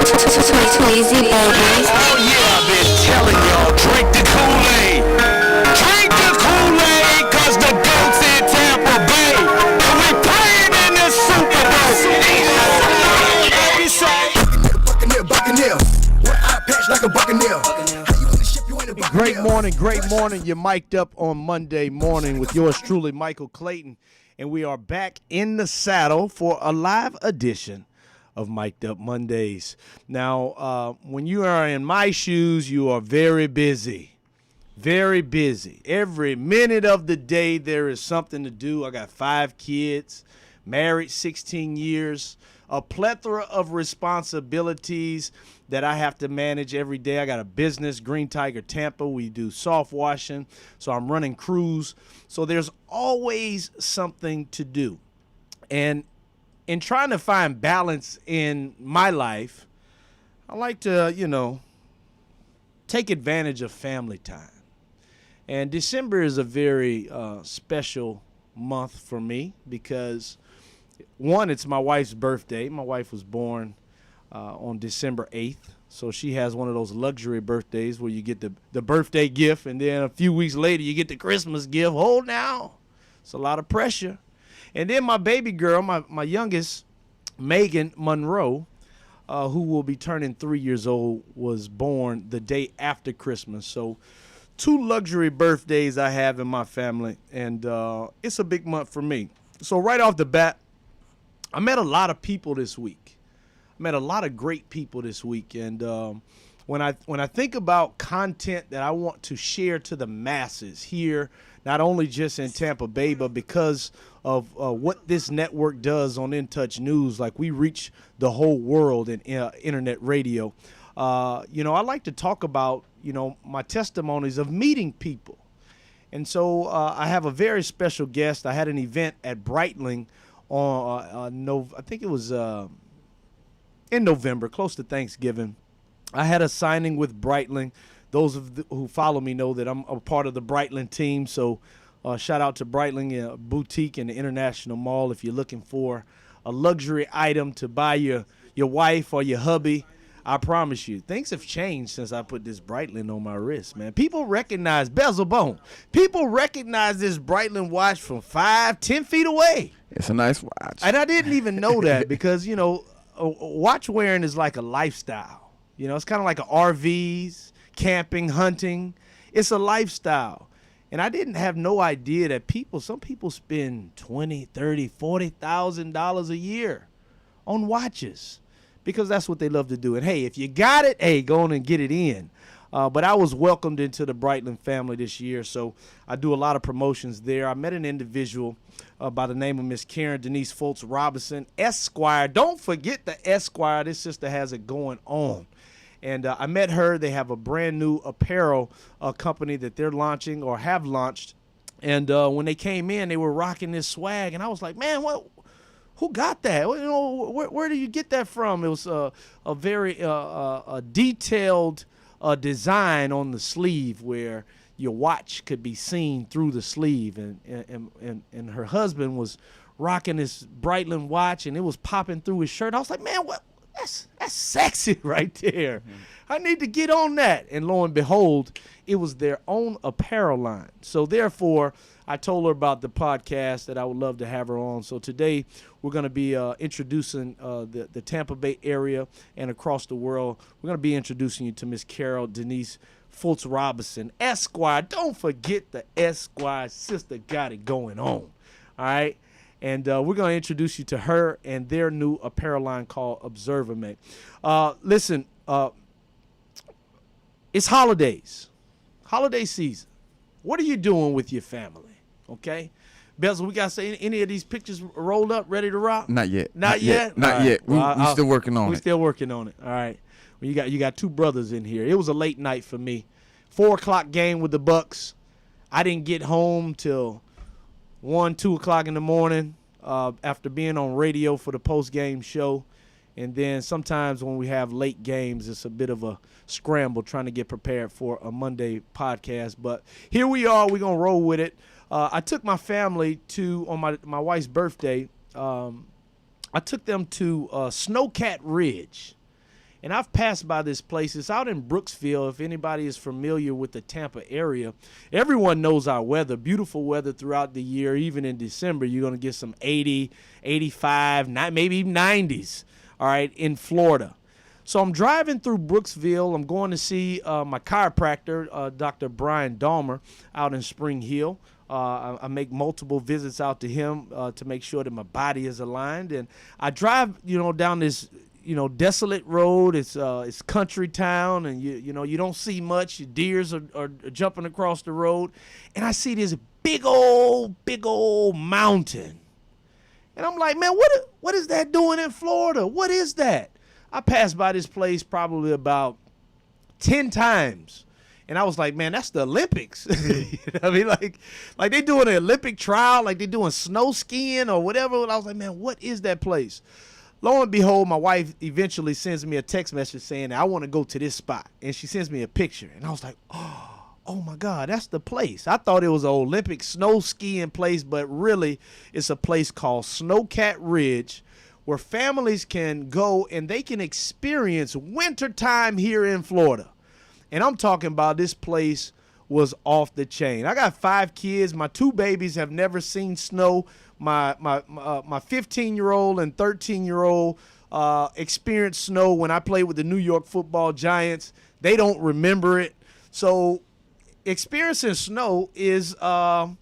Tweezy, baby. Oh yeah, I've been telling y'all, drink the Kool-Aid. Drink the Kool-Aid, cause the GOAT's in Tampa Bay. And we playing in the Super Bowl. Baby say. Buccaneer. One eye patch like a Buccaneer. How you gonna ship you in a Buccaneer? Great morning. You're mic'd up on Monday morning with yours truly, Michael Clayton. And we are back in the saddle for a live edition of Mic'd Up Mondays. Now, when you are in my shoes, you are very busy. Very busy. Every minute of the day, there is something to do. I got 5 kids, married 16 years, a plethora of responsibilities that I have to manage every day. I got a business, Green Tiger Tampa. We do soft washing, so I'm running crews. So there's always something to do. And in trying to find balance in my life, I like to, take advantage of family time. And December is a very special month for me because, one, it's my wife's birthday. My wife was born on December 8th. So she has one of those luxury birthdays where you get the birthday gift, and then a few weeks later you get the Christmas gift. Hold now. It's a lot of pressure. And then my baby girl, my youngest, Megan Monroe, who will be turning 3 years old, was born the day after Christmas. So 2 luxury birthdays I have in my family, and it's a big month for me. So right off the bat, I met a lot of people this week. I met a lot of great people this week, and when I think about content that I want to share to the masses here, not only just in Tampa Bay, but because of what this network does on In Touch News, like we reach the whole world in internet radio. I like to talk about, my testimonies of meeting people. And so I have a very special guest. I had an event at Breitling on, I think it was in November, close to Thanksgiving. I had a signing with Breitling. Those who follow me know that I'm a part of the Breitling team. So shout out to Breitling Boutique in the International Mall. If you're looking for a luxury item to buy your wife or your hubby, I promise you, things have changed since I put this Breitling on my wrist, man. People recognize bezel bone. People recognize this Breitling watch from 5-10 feet away. It's a nice watch. And I didn't even know that because, watch wearing is like a lifestyle. It's kind of like RVs, camping, hunting. It's a lifestyle. And I didn't have no idea that some people spend $20,000, $30,000, $40,000 a year on watches because that's what they love to do. And, hey, if you got it, hey, go on and get it in. But I was welcomed into the Breitling family this year, so I do a lot of promotions there. I met an individual by the name of Miss Karen Denise Foltz Robinson, Esquire. Don't forget the Esquire. This sister has it going on. And I met her. They have a brand new apparel company that they're launching or have launched. And when they came in, they were rocking this swag. And I was like, man, who got that? Where did you get that from? It was a very detailed design on the sleeve where your watch could be seen through the sleeve. And her husband was rocking this Breitling watch, and it was popping through his shirt. I was like, man, what? That's sexy right there. Mm-hmm. I need to get on that. And lo and behold, it was their own apparel line. So therefore, I told her about the podcast that I would love to have her on. So today we're going to be introducing the Tampa Bay area and across the world. We're going to be introducing you to Miss Carol Denise Foltz Robinson, Esquire. Don't forget the Esquire. Sister got it going on. All right. And we're going to introduce you to her and their new apparel line called Observer Mate. Listen, it's holidays, holiday season. What are you doing with your family? Okay. Bezel, we got to say any of these pictures rolled up, ready to rock? Not yet. Not yet? Not right. yet. We're still working on it. We're still working on it. All right. Well, you got 2 brothers in here. It was a late night for me. 4 o'clock game with the Bucks. I didn't get home till 1, 2 o'clock in the morning after being on radio for the post-game show. And then sometimes when we have late games, it's a bit of a scramble trying to get prepared for a Monday podcast. But here we are. We're going to roll with it. I took my family on my wife's birthday, I took them to Snowcat Ridge. And I've passed by this place. It's out in Brooksville. If anybody is familiar with the Tampa area, everyone knows our weather. Beautiful weather throughout the year. Even in December, you're going to get some 80, 85, maybe even 90s, all right, in Florida. So I'm driving through Brooksville. I'm going to see my chiropractor, Dr. Brian Dahmer, out in Spring Hill. I make multiple visits out to him to make sure that my body is aligned. And I drive, down this, desolate road. It's country town, and you don't see much. Your deers are jumping across the road, and I see this big old mountain. And I'm like, man, what is that doing in Florida? What is that? I passed by this place probably about 10 times. And I was like, man, that's the Olympics. I mean, like they doing an Olympic trial, like they doing snow skiing or whatever. And I was like, man, what is that place? Lo and behold, my wife eventually sends me a text message saying, I want to go to this spot. And she sends me a picture. And I was like, oh my God, that's the place. I thought it was an Olympic snow skiing place, but really it's a place called Snowcat Ridge, where families can go and they can experience wintertime here in Florida. And I'm talking about this place was off the chain. I got 5 kids. My 2 babies have never seen snow. My 15-year-old and 13-year-old experienced snow when I played with the New York Football Giants. They don't remember it. So experiencing snow is not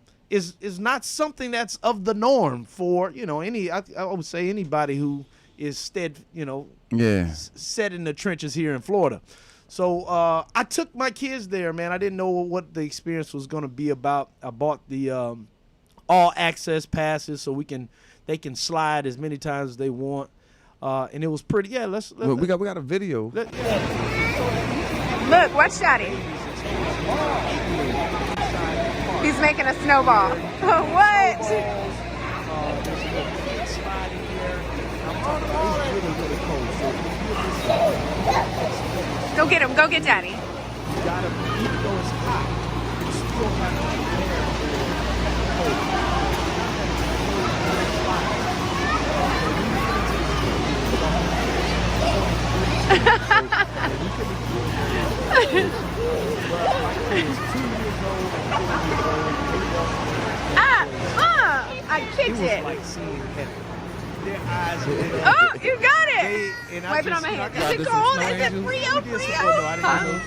something that's of the norm for I would say anybody who is set in the trenches here in Florida. So I took my kids there, man. I didn't know what the experience was going to be about. I bought the all access passes so they can slide as many times as they want, and it was pretty. Yeah, we got a video. Look, watch Daddy. He's making a snowball. What? Go get him. Go get Daddy. I kicked it. Like seeing heaven. Their eyes. Oh, you got it. Wipe it on my hand. Is it cold? Is it Frio?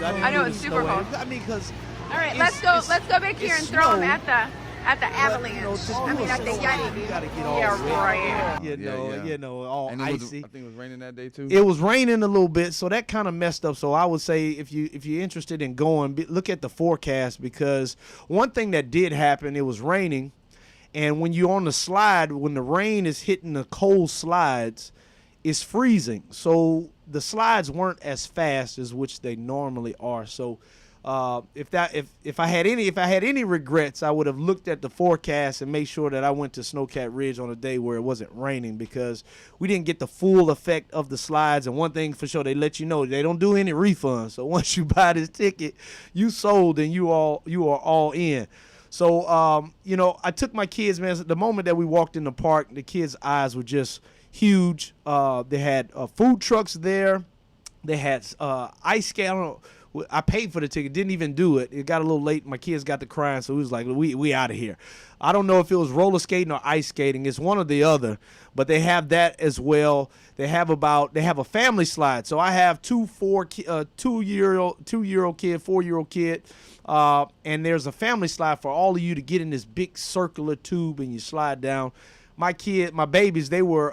I know it's super cold. I mean, because. All right, let's go back here and throw them at the avalanche. I mean, at the Yeti. You gotta get all red. All and icy. I think it was raining that day too. It was raining a little bit, so that kind of messed up. So I would say if you're interested in going, look at the forecast, because one thing that did happen, it was raining, and when you're on the slide, when the rain is hitting the cold slides, it's freezing. So the slides weren't as fast as which they normally are. So if I had any regrets, I would have looked at the forecast and made sure that I went to Snowcat Ridge on a day where it wasn't raining, because we didn't get the full effect of the slides. And one thing for sure, they let you know they don't do any refunds. So once you buy this ticket, you sold and you are all in. So I took my kids, man. The moment that we walked in the park, the kids' eyes were just huge. They had food trucks there. They had ice skating. I paid for the ticket, didn't even do it. It got a little late. My kids got to crying, so it was like, we out of here. I don't know if it was roller skating or ice skating. It's one or the other, but they have that as well. They have a family slide. So I have 2-year-old kid, 4-year-old kid, and there's a family slide for all of you to get in this big circular tube and you slide down. My babies, they were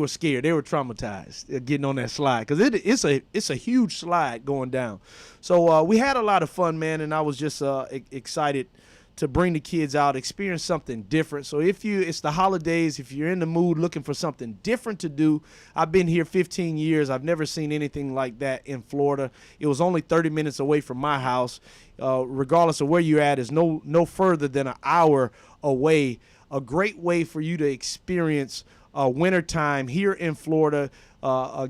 scared. They were traumatized getting on that slide, because it's a huge slide going down. So we had a lot of fun, man, and I was just excited to bring the kids out, experience something different. So it's the holidays, if you're in the mood looking for something different to do, I've been here 15 years. I've never seen anything like that in Florida. It was only 30 minutes away from my house. Regardless of where you're at, is no further than an hour away. A great way for you to experience wintertime here in Florida.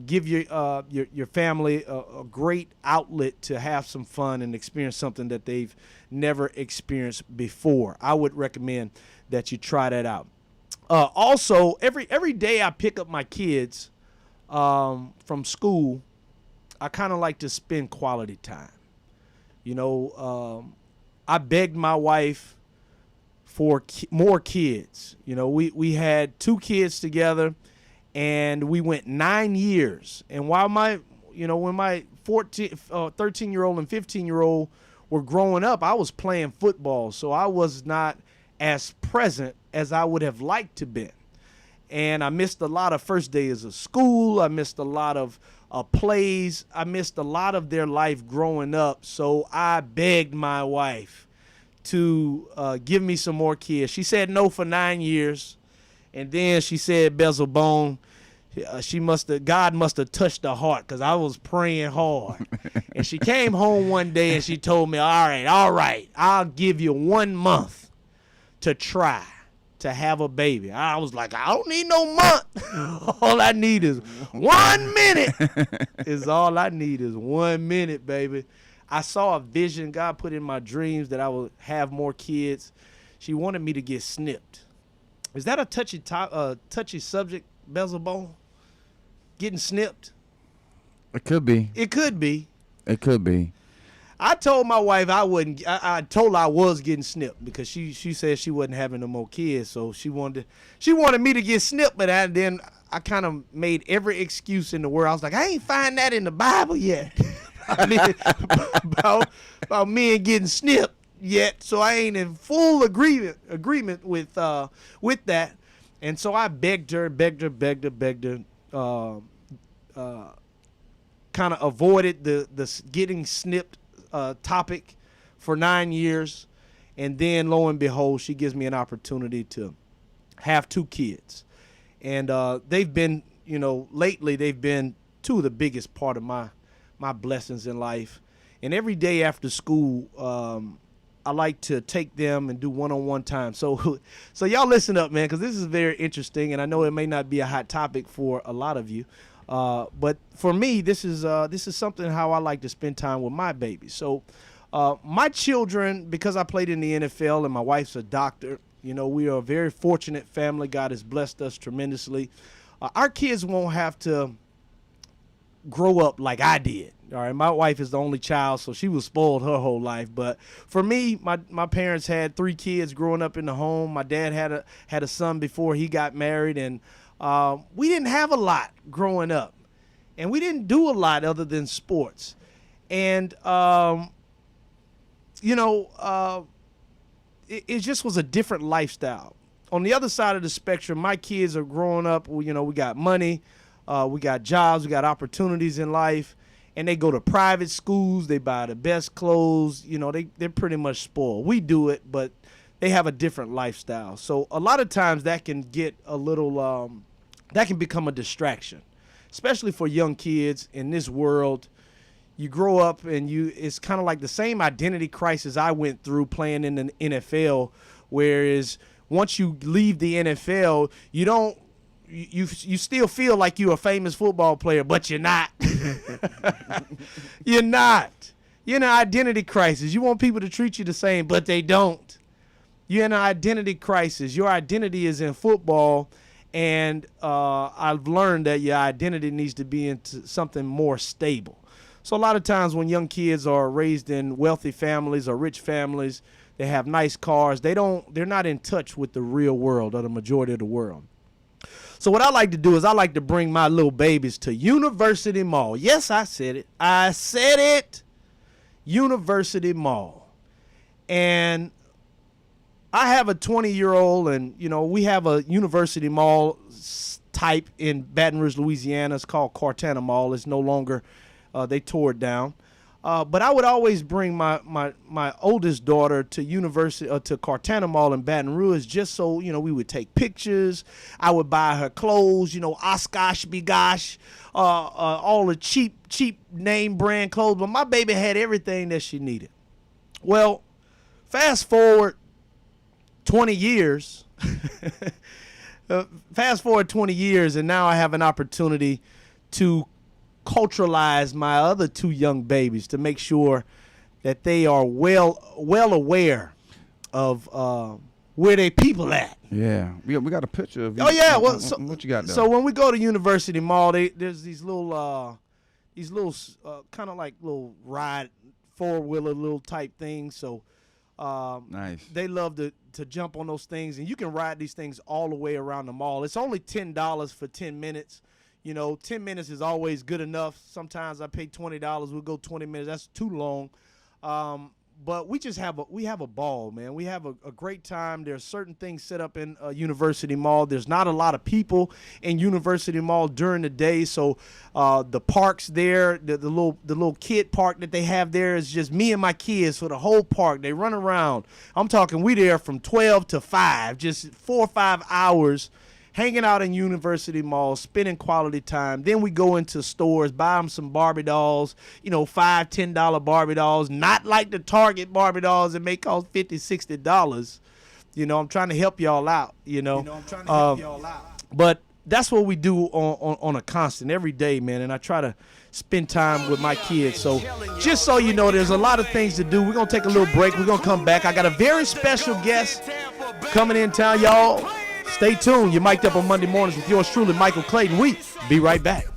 Give your family a great outlet to have some fun and experience something that they've never experienced before. I would recommend that you try that out. Also, every day I pick up my kids, from school, I kind of like to spend quality time. You know, I begged my wife for more kids. You know, we had 2 kids together, and we went 9 years. And while when my 13-year-old and 15-year-old were growing up, I was playing football, so I was not as present as I would have liked to be. And I missed a lot of first days of school. I missed a lot of plays. I missed a lot of their life growing up. So I begged my wife to give me some more kids. She said no for 9 years. And then she said, Bezel Bone, God must have touched her heart, because I was praying hard. And she came home one day and she told me, all right, I'll give you 1 month to try to have a baby. I was like, I don't need no month. All I need is 1 minute. Is all I need is 1 minute, baby. I saw a vision God put in my dreams that I would have more kids. She wanted me to get snipped. Is that a touchy subject, Bezelbone? Getting snipped? It could be. It could be. It could be. I told my wife I wouldn't. I told her I was getting snipped, because she said she wasn't having no more kids, so she wanted me to get snipped. But then I kind of made every excuse in the world. I was like, I ain't find that in the Bible yet. I mean, about men getting snipped yet, so I ain't in full agreement with that. And so I begged her, kind of avoided the getting snipped topic for 9 years, and then lo and behold, she gives me an opportunity to have 2 kids, and they've been, lately they've been 2 of the biggest part of my blessings in life. And every day after school, I like to take them and do one-on-one time. So y'all listen up, man, because this is very interesting, and I know it may not be a hot topic for a lot of you. But for me, this is something how I like to spend time with my baby. So my children, because I played in the NFL and my wife's a doctor, we are a very fortunate family. God has blessed us tremendously. Our kids won't have to grow up like I did. All right, my wife is the only child, so she was spoiled her whole life. But for me, my parents had 3 kids growing up in the home. My dad had a son before he got married, and we didn't have a lot growing up, and we didn't do a lot other than sports. And, it just was a different lifestyle. On the other side of the spectrum, my kids are growing up, we got money, we got jobs, we got opportunities in life, and they go to private schools, they buy the best clothes, they're pretty much spoiled. We do it, but they have a different lifestyle. So a lot of times that can get a little, that can become a distraction, especially for young kids in this world. You grow up and it's kind of like the same identity crisis I went through playing in the NFL, whereas once you leave the NFL, you still feel like you're a famous football player, but you're not. You're not. You're in an identity crisis. You want people to treat you the same, but they don't. You're in an identity crisis. Your identity is in football, and I've learned that your identity needs to be into something more stable. So a lot of times when young kids are raised in wealthy families or rich families, they have nice cars, they're not in touch with the real world or the majority of the world. So what I like to do is I like to bring my little babies to University Mall. Yes, I said it. I said it. University Mall. And I have a 20-year-old, and, we have a University Mall type in Baton Rouge, Louisiana. It's called Cartana Mall. It's no longer, they tore it down. But I would always bring my oldest daughter to to Cartana Mall in Baton Rouge, just so, we would take pictures. I would buy her clothes, Oshkosh, Bigosh, all the cheap name brand clothes. But my baby had everything that she needed. Well, fast forward 20 years. Fast forward 20 years, and now I have an opportunity to culturalize my other 2 young babies to make sure that they are well aware of where they people at. Yeah, we got a picture of you. Oh yeah, well, so, what you got there? So when we go to University Mall, there's these little kind of like little ride 4-wheeler little type things. So nice. They love to jump on those things, and you can ride these things all the way around the mall. It's only $10 for 10 minutes. 10 minutes is always good enough. Sometimes I pay $20. We'll go 20 minutes. That's too long. But we just have a ball, man. We have a great time. There's certain things set up in University Mall. There's not a lot of people in University Mall during the day, so the parks there, the little kid park that they have there is just me and my kids for the whole park. They run around. I'm talking we there from 12 to 5, just 4 or 5 hours. Hanging out in University Mall, spending quality time. Then we go into stores, buy them some Barbie dolls, $5, $10 Barbie dolls, not like the Target Barbie dolls that may cost $50, $60. I'm trying to help y'all out, But that's what we do on a constant every day, man. And I try to spend time with my kids. So just so you know, there's a lot of things to do. We're going to take a little break. We're going to come back. I got a very special guest coming in town, y'all. Stay tuned. You're mic'd up on Monday mornings with yours truly, Michael Clayton. We be right back. Big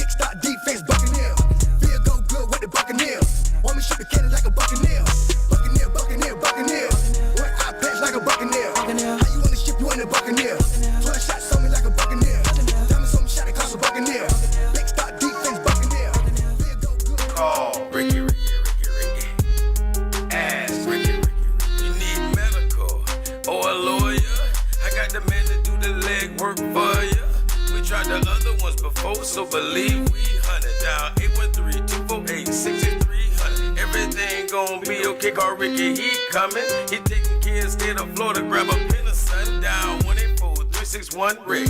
stock defense, Buccaneer. Feel go good with the Buccaneer. Want me shoot the cannon like a Buccaneer. Buccaneer, Buccaneer, Buccaneer. One eye patch like a Buccaneer. How you wanna ship you in a Buccaneer? 12 shots on me like a Buccaneer. Diamonds on me shot it cost a Buccaneer. Big stock defense, Buccaneer. Feel go good. Call Ricky. Ask Ricky. You need medical or a lawyer? I got the man to do the legwork for you. We tried the other ones before, so believe we hunted down 813-248-6300. Everything gon' be okay. Call Ricky, he coming. He taking care of state of Florida. Grab a pen of sundown. 184-361-RICK.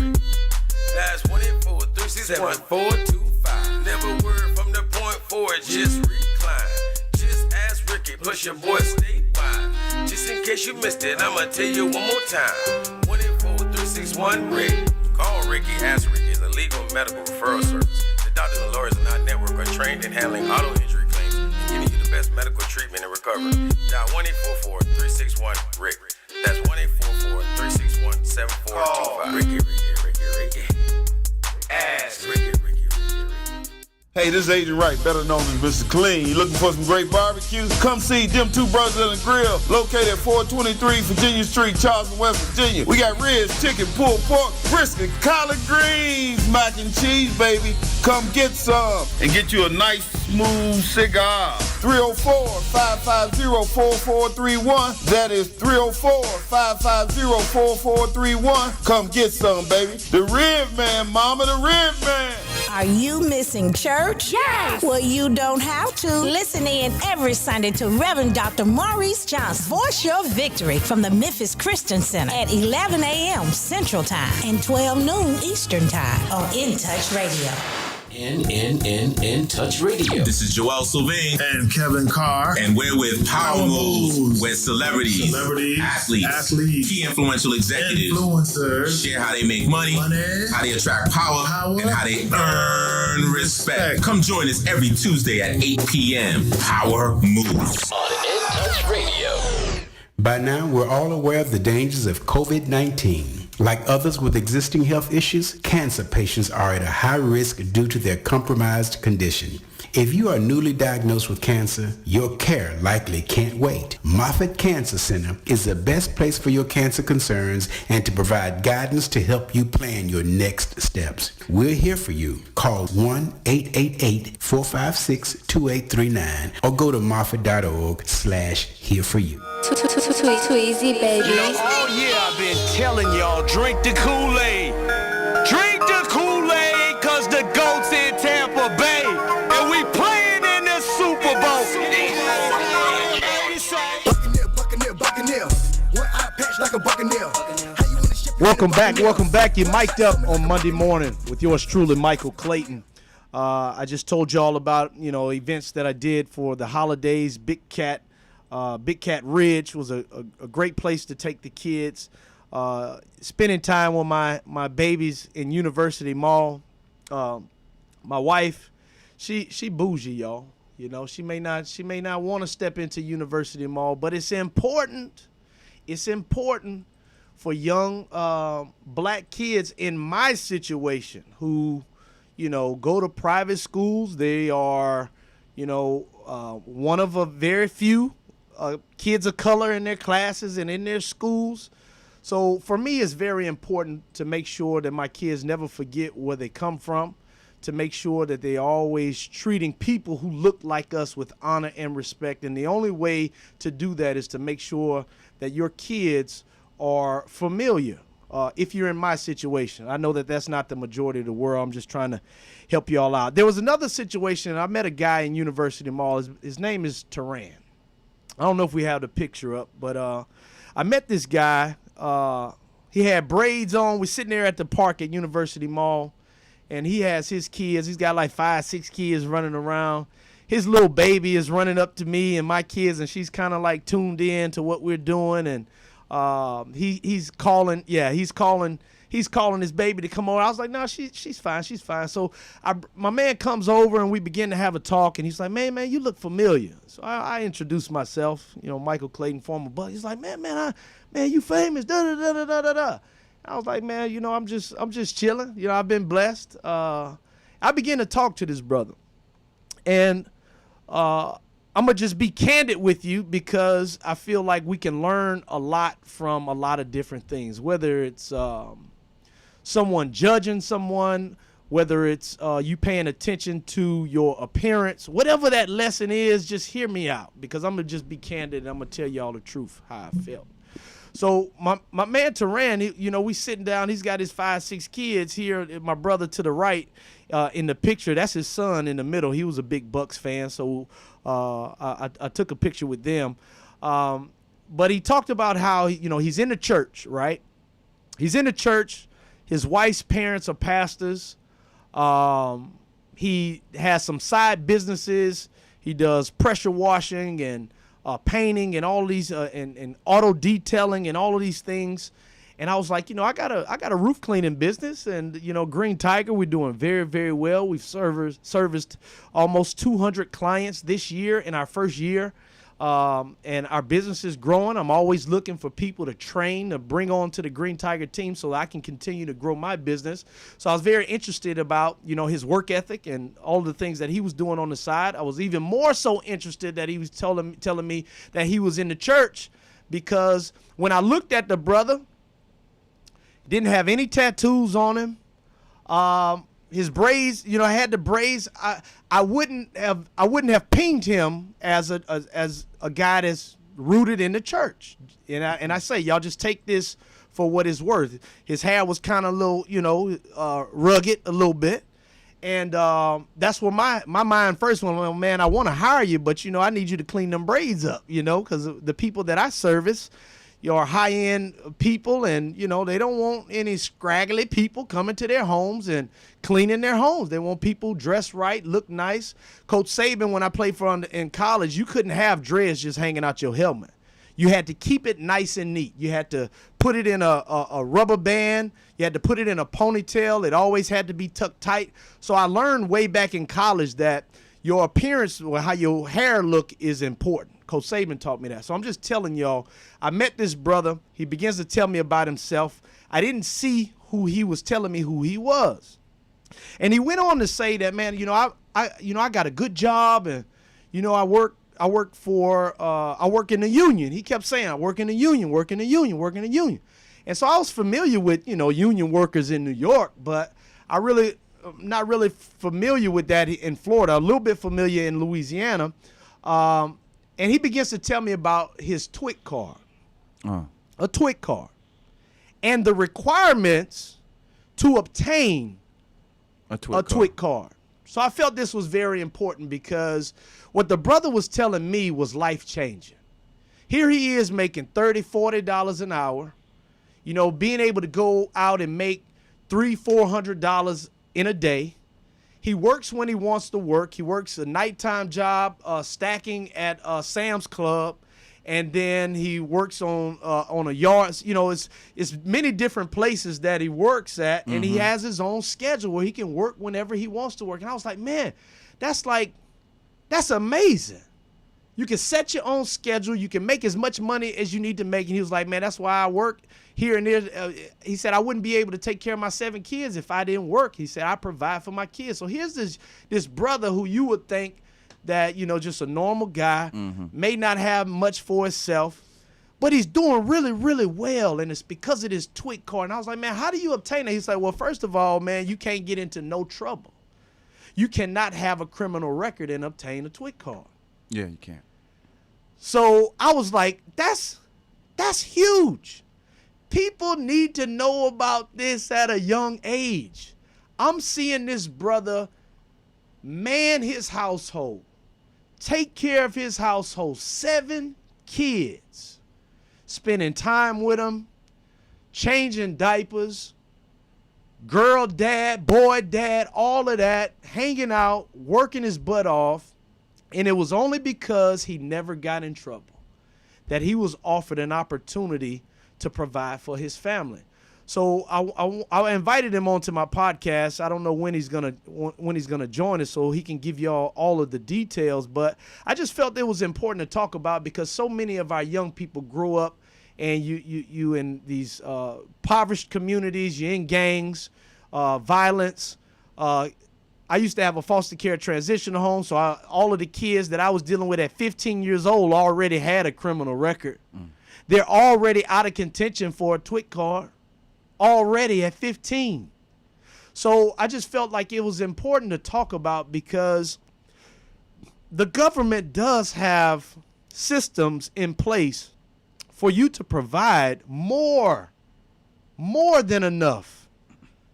That's 184-361-7425. Never word from the point forward, just recline. Just ask Ricky, plus your boy statewide. Just in case you missed it, I'ma tell you one more time. 184-361-RICK. Call Ricky, ask Ricky. It's a legal medical referral service. The doctors and lawyers in our network are trained in handling auto injury claims and giving you the best medical treatment and recovery. Dial 1-844-361-RICK. That's 1-844-361-7425. Ricky. Ask Ricky. Hey, this is Agent Wright, better known as Mr. Clean. You looking for some great barbecues? Come see them two brothers on the grill, located at 423 Virginia Street, Charleston, West Virginia. We got ribs, chicken, pulled pork, brisket, collard greens, mac and cheese, baby. Come get some and get you a nice, smooth cigar. 304-550-4431. That is 304-550-4431. Come get some, baby. The Rib Man, mama, the Rib Man. Are you missing church? Yes! Well, you don't have to. Listen in every Sunday to Reverend Dr. Maurice Johnson. Voice your victory from the Memphis Christian Center at 11 a.m. Central Time and 12 noon Eastern Time on In Touch Radio. In Touch Radio. This is Joel Sylvain and Kevin Carr, and we're with Power Moves, where celebrities, athletes, key influential executives, influencers share how they make money, how they attract power, and how they earn respect. Come join us every Tuesday at 8 p.m. Power Moves on In Touch Radio. By now, we're all aware of the dangers of COVID-19. Like others with existing health issues, cancer patients are at a high risk due to their compromised condition. If you are newly diagnosed with cancer, your care likely can't wait. Moffitt Cancer Center is the best place for your cancer concerns and to provide guidance to help you plan your next steps. We're here for you. Call 1-888-456-2839 or go to moffitt.org/here-for-you. Too easy, baby. Oh yeah, I've been telling y'all, drink the Kool-Aid. Drink the Kool-Aid, cause the GOAT's in Tampa Bay. And we playing in the Super Bowl. Buccaneer. One eye patch like a Buccaneer. Welcome back. You're mic'd up on Monday morning with yours truly, Michael Clayton. I just told you all about, events that I did for the holidays. Big Cat Ridge was a great place to take the kids. Spending time with my babies in University Mall. my wife, she bougie, y'all. You know, she may not want to step into University Mall, but it's important. It's important for young black kids in my situation who, you know, go to private schools. They are, you know, one of a very few kids of color in their classes and in their schools. So for me, it's very important to make sure that my kids never forget where they come from, to make sure that they're always treating people who look like us with honor and respect. And the only way to do that is to make sure that your kids are familiar. If you're in my situation, I know that that's not the majority of the world. I'm just trying to help y'all out. There was another situation. I met a guy in University Mall. His name is Teran. I don't know if we have the picture up, but I met this guy. He had braids on. We're sitting there at the park at University Mall, and he has his kids. He's got like 5, 6 kids running around. His little baby is running up to me and my kids, and she's kind of like tuned in to what we're doing. And he's calling his baby to come over. I was like, no, she's fine. She's fine. So my man comes over and we begin to have a talk, and he's like, man, you look familiar. So I introduced myself, you know, Michael Clayton, former buddy. He's like, man, you famous, da-da-da-da-da-da. I was like, man, you know, I'm just chilling. You know, I've been blessed. I began to talk to this brother, and I'm going to just be candid with you because I feel like we can learn a lot from a lot of different things, whether it's someone judging someone, whether it's you paying attention to your appearance, whatever that lesson is, just hear me out because I'm going to just be candid and I'm going to tell y'all the truth, how I felt. So my man Teran, you know, we sitting down. He's got his 5, 6 kids here. My brother to the right in the picture, that's his son in the middle. He was a big Bucks fan, so I took a picture with them. But he talked about how, you know, he's in the church, right? He's in the church. His wife's parents are pastors. He has some side businesses. He does pressure washing and painting and all these and auto detailing and all of these things. And I was like, you know, I got a roof cleaning business, and you know, Green Tiger, we're doing very, very well. We've serviced almost 200 clients this year in our first year, and our business is growing. I'm always looking for people to train, to bring on to the Green Tiger team so I can continue to grow my business. So I was very interested about, you know, his work ethic and all the things that he was doing on the side. I was even more so interested that he was telling me that he was in the church, because when I looked at the brother, didn't have any tattoos on him. His braids, you know, I had the braids. I wouldn't have pinged him as a guy that's rooted in the church. And I say, y'all just take this for what it's worth. His hair was kind of a little, you know, rugged a little bit. And that's where my mind first went, well, man, I want to hire you, but, you know, I need you to clean them braids up, you know, because the people that I service, your high-end people, and, you know, they don't want any scraggly people coming to their homes and cleaning their homes. They want people dressed right, look nice. Coach Saban, when I played for him in college, you couldn't have dreads just hanging out your helmet. You had to keep it nice and neat. You had to put it in a rubber band. You had to put it in a ponytail. It always had to be tucked tight. So I learned way back in college that your appearance or how your hair look is important. Coach Saban taught me that. So I'm just telling y'all, I met this brother. He begins to tell me about himself. I didn't see who he was telling me who he was. And he went on to say that, man, you know, I got a good job, and, you know, I work in the union. He kept saying, I work in the union, work in the union, work in the union. And so I was familiar with, you know, union workers in New York, but not really familiar with that in Florida, a little bit familiar in Louisiana. And he begins to tell me about his TWIC card, a TWIC card, and the requirements to obtain a TWIC card. So I felt this was very important because what the brother was telling me was life-changing. Here he is making $30, $40 an hour, you know, being able to go out and make $300, $400 in a day. He works when he wants to work. He works a nighttime job stacking at Sam's Club. and then he works on a yard. You know, it's many different places that he works at, and he has his own schedule where he can work whenever he wants to work. And I was like, man, that's amazing. You can set your own schedule. You can make as much money as you need to make. And he was like, man, that's why I work here and there. He said, I wouldn't be able to take care of my 7 kids if I didn't work. He said, I provide for my kids. So here's this brother who you would think that, you know, just a normal guy, may not have much for himself, but he's doing really, really well. And it's because of this TWIC card. And I was like, man, how do you obtain it? He's like, well, first of all, man, you can't get into no trouble. You cannot have a criminal record and obtain a TWIC card. Yeah, you can't. So I was like, that's huge. People need to know about this at a young age. I'm seeing this brother man his household, take care of his household, 7 kids, spending time with them, changing diapers, girl dad, boy dad, all of that, hanging out, working his butt off. And it was only because he never got in trouble that he was offered an opportunity to provide for his family. So I invited him onto my podcast. I don't know when he's gonna join us, so he can give y'all all of the details. But I just felt it was important to talk about because so many of our young people grow up, and you in these impoverished communities. You're in gangs, violence. I used to have a foster care transitional home, so all of the kids that I was dealing with at 15 years old already had a criminal record. They're already out of contention for a TWIC card, already at 15. So I just felt like it was important to talk about because the government does have systems in place for you to provide more than enough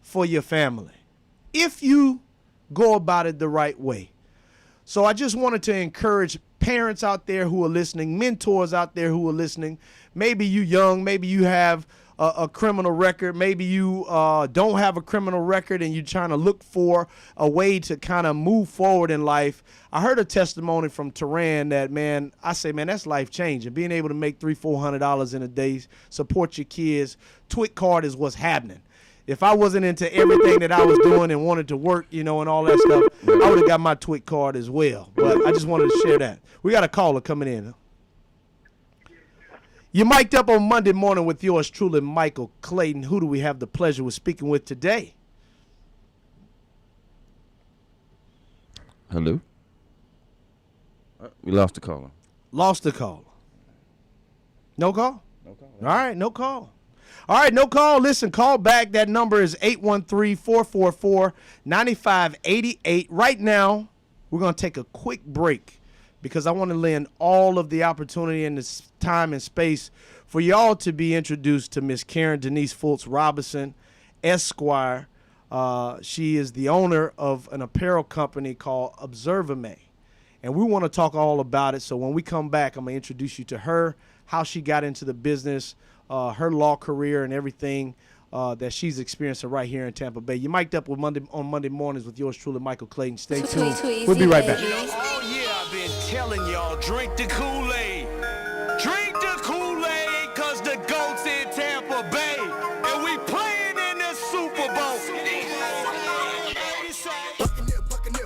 for your family if you go about it the right way. So I just wanted to encourage parents out there who are listening, mentors out there who are listening. Maybe you young, maybe you have a criminal record, maybe you don't have a criminal record and you're trying to look for a way to kind of move forward in life. I heard a testimony from Tehran that, man, I say, man, that's life changing. Being able to make $300-400 in a day, support your kids. TWIC card is what's happening. If I wasn't into everything that I was doing and wanted to work, you know, and all that stuff, I would have got my TWIC card as well. But I just wanted to share that. We got a caller coming in. You're mic'd up on Monday morning with yours truly, Michael Clayton. Who do we have the pleasure of speaking with today? Hello? We lost the caller. Lost the caller. No call? No call. All right, no call. All right, no call. Listen, call back. That number is 813-444-9588. Right now, we're going to take a quick break because I want to lend all of the opportunity and the time and space for y'all to be introduced to Miss Karen Denise Fultz Robinson, Esquire. She is the owner of an apparel company called Observame. And we want to talk all about it. So when we come back, I'm going to introduce you to her, how she got into the business, her law career, and everything that she's experiencing right here in Tampa Bay. You mic'd up with on Monday mornings with yours truly, Michael Clayton. Stay tuned. We'll be right back. You know, all year I've been telling y'all, drink the Kool-Aid. Drink the Kool-Aid, because the GOAT's in Tampa Bay. And we playing in the Super Bowl.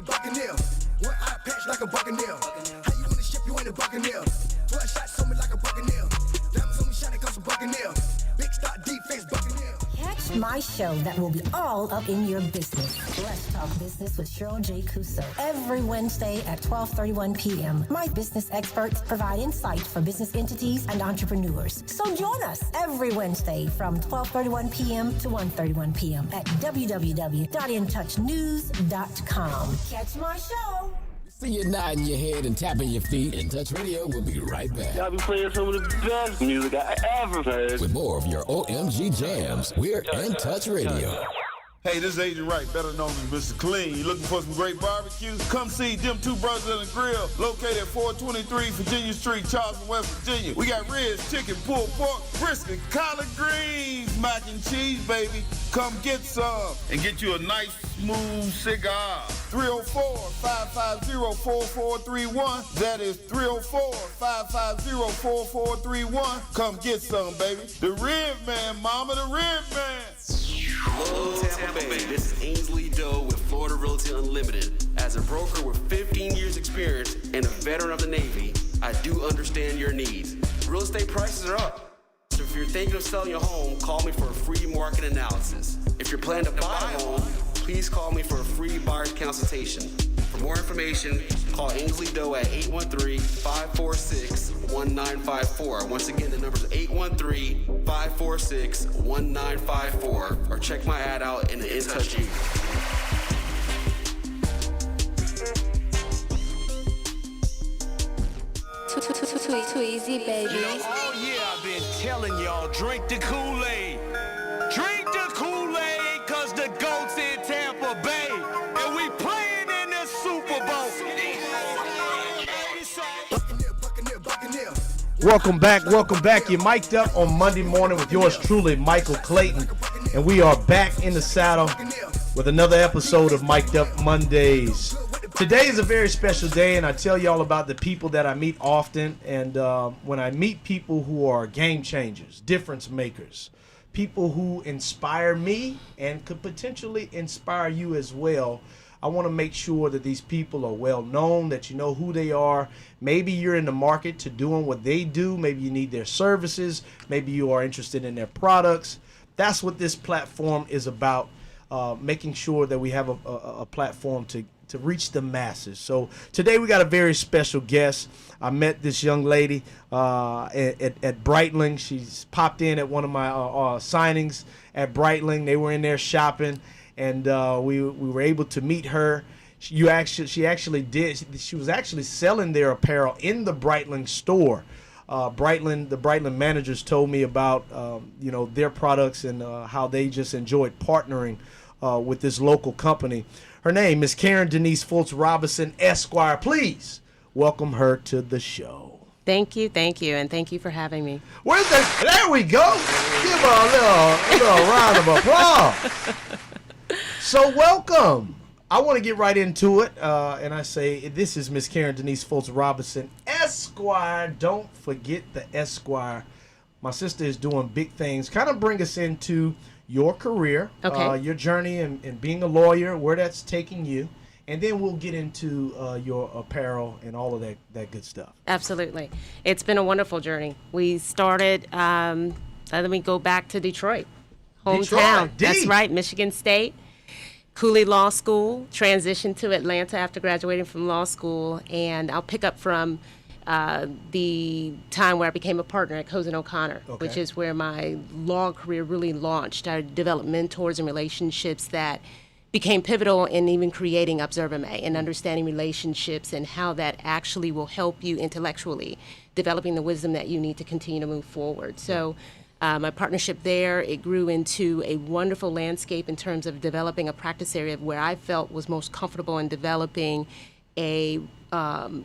Buccaneer. One eye patch like a Buccaneer. How you on the ship, you ain't a Buccaneer. 12 shots on me like a Buccaneer. Diamonds on me shining cause a Buccaneer. Big start defense Buccaneer. Catch my show that will be all up in your business. Let's Talk Business with Cheryl J. Couso. Every Wednesday at 12:31 p.m. My business experts provide insight for business entities and entrepreneurs. So join us every Wednesday from 12:31 p.m. to 1:31 p.m. at www.intouchnews.com. Catch my show. See you nodding your head and tapping your feet. In Touch Radio will be right back. Y'all be playing some of the best music I ever heard. With more of your OMG jams, we're In Touch Radio. Hey, this is Agent Wright, better known as Mr. Clean. You looking for some great barbecue? Come see them two brothers in the grill, located at 423 Virginia Street, Charleston, West Virginia. We got ribs, chicken, pulled pork, brisket, collard greens, mac and cheese, baby. Come get some and get you a nice, smooth cigar. 304-550-4431. That is 304-550-4431. Come get some, baby. The Rib Man, mama, the Rib Man. Hello, Tampa Bay. This is Ainsley Doe with Florida Realty Unlimited. As a broker with 15 years experience and a veteran of the Navy, I do understand your needs. Real estate prices are up. So if you're thinking of selling your home, call me for a free market analysis. If you're planning to buy a home, please call me for a free buyer's consultation. For more information, call Ainsley Doe at 813-546-1954. Once again, the number is 813-546-1954. Or check my ad out in the In Touch You. Too easy, baby. Oh yeah, I've been telling y'all, drink the Kool-Aid. Drink the Kool-Aid, cause the GOAT's in Tampa Bay. And we playing in the Super Bowl. Welcome back. You're mic'd up on Monday morning with yours truly, Michael Clayton. And we are back in the saddle with another episode of Mic'd Up Mondays. Today is a very special day, and I tell you all about the people that I meet often. And when I meet people who are game changers, difference makers, people who inspire me and could potentially inspire you as well, I want to make sure that these people are well known, that you know who they are. Maybe you're in the market to doing what they do. Maybe you need their services. Maybe you are interested in their products. That's what this platform is about, making sure that we have a platform to reach the masses. So today we got a very special guest. I met this young lady at Breitling. She's popped in at one of my signings at Breitling. They were in there shopping, and we were able to meet her. She was actually selling their apparel in the Breitling store. The Breitling managers told me about their products and how they just enjoyed partnering with this local company. Her name is Karen Denise Fultz Robinson, Esquire. Please welcome her to the show. Thank you, and thank you for having me. There we go. Give her a little round of applause. So welcome. I want to get right into it, and I say this is Miss Karen Denise Fultz Robinson, Esquire. Don't forget the Esquire. My sister is doing big things. Kind of bring us into your career, your journey in being a lawyer, where that's taking you, and then we'll get into your apparel and all of that good stuff. Absolutely. It's been a wonderful journey. We started, let me go back to Detroit, hometown. That's right, Michigan State. Cooley Law School, transitioned to Atlanta after graduating from law school, and I'll pick up from the time where I became a partner at Cozen O'Connor, which is where my law career really launched. I developed mentors and relationships that became pivotal in even creating Observer-May and understanding relationships and how that actually will help you intellectually, developing the wisdom that you need to continue to move forward. So my partnership there, it grew into a wonderful landscape in terms of developing a practice area where I felt was most comfortable in developing a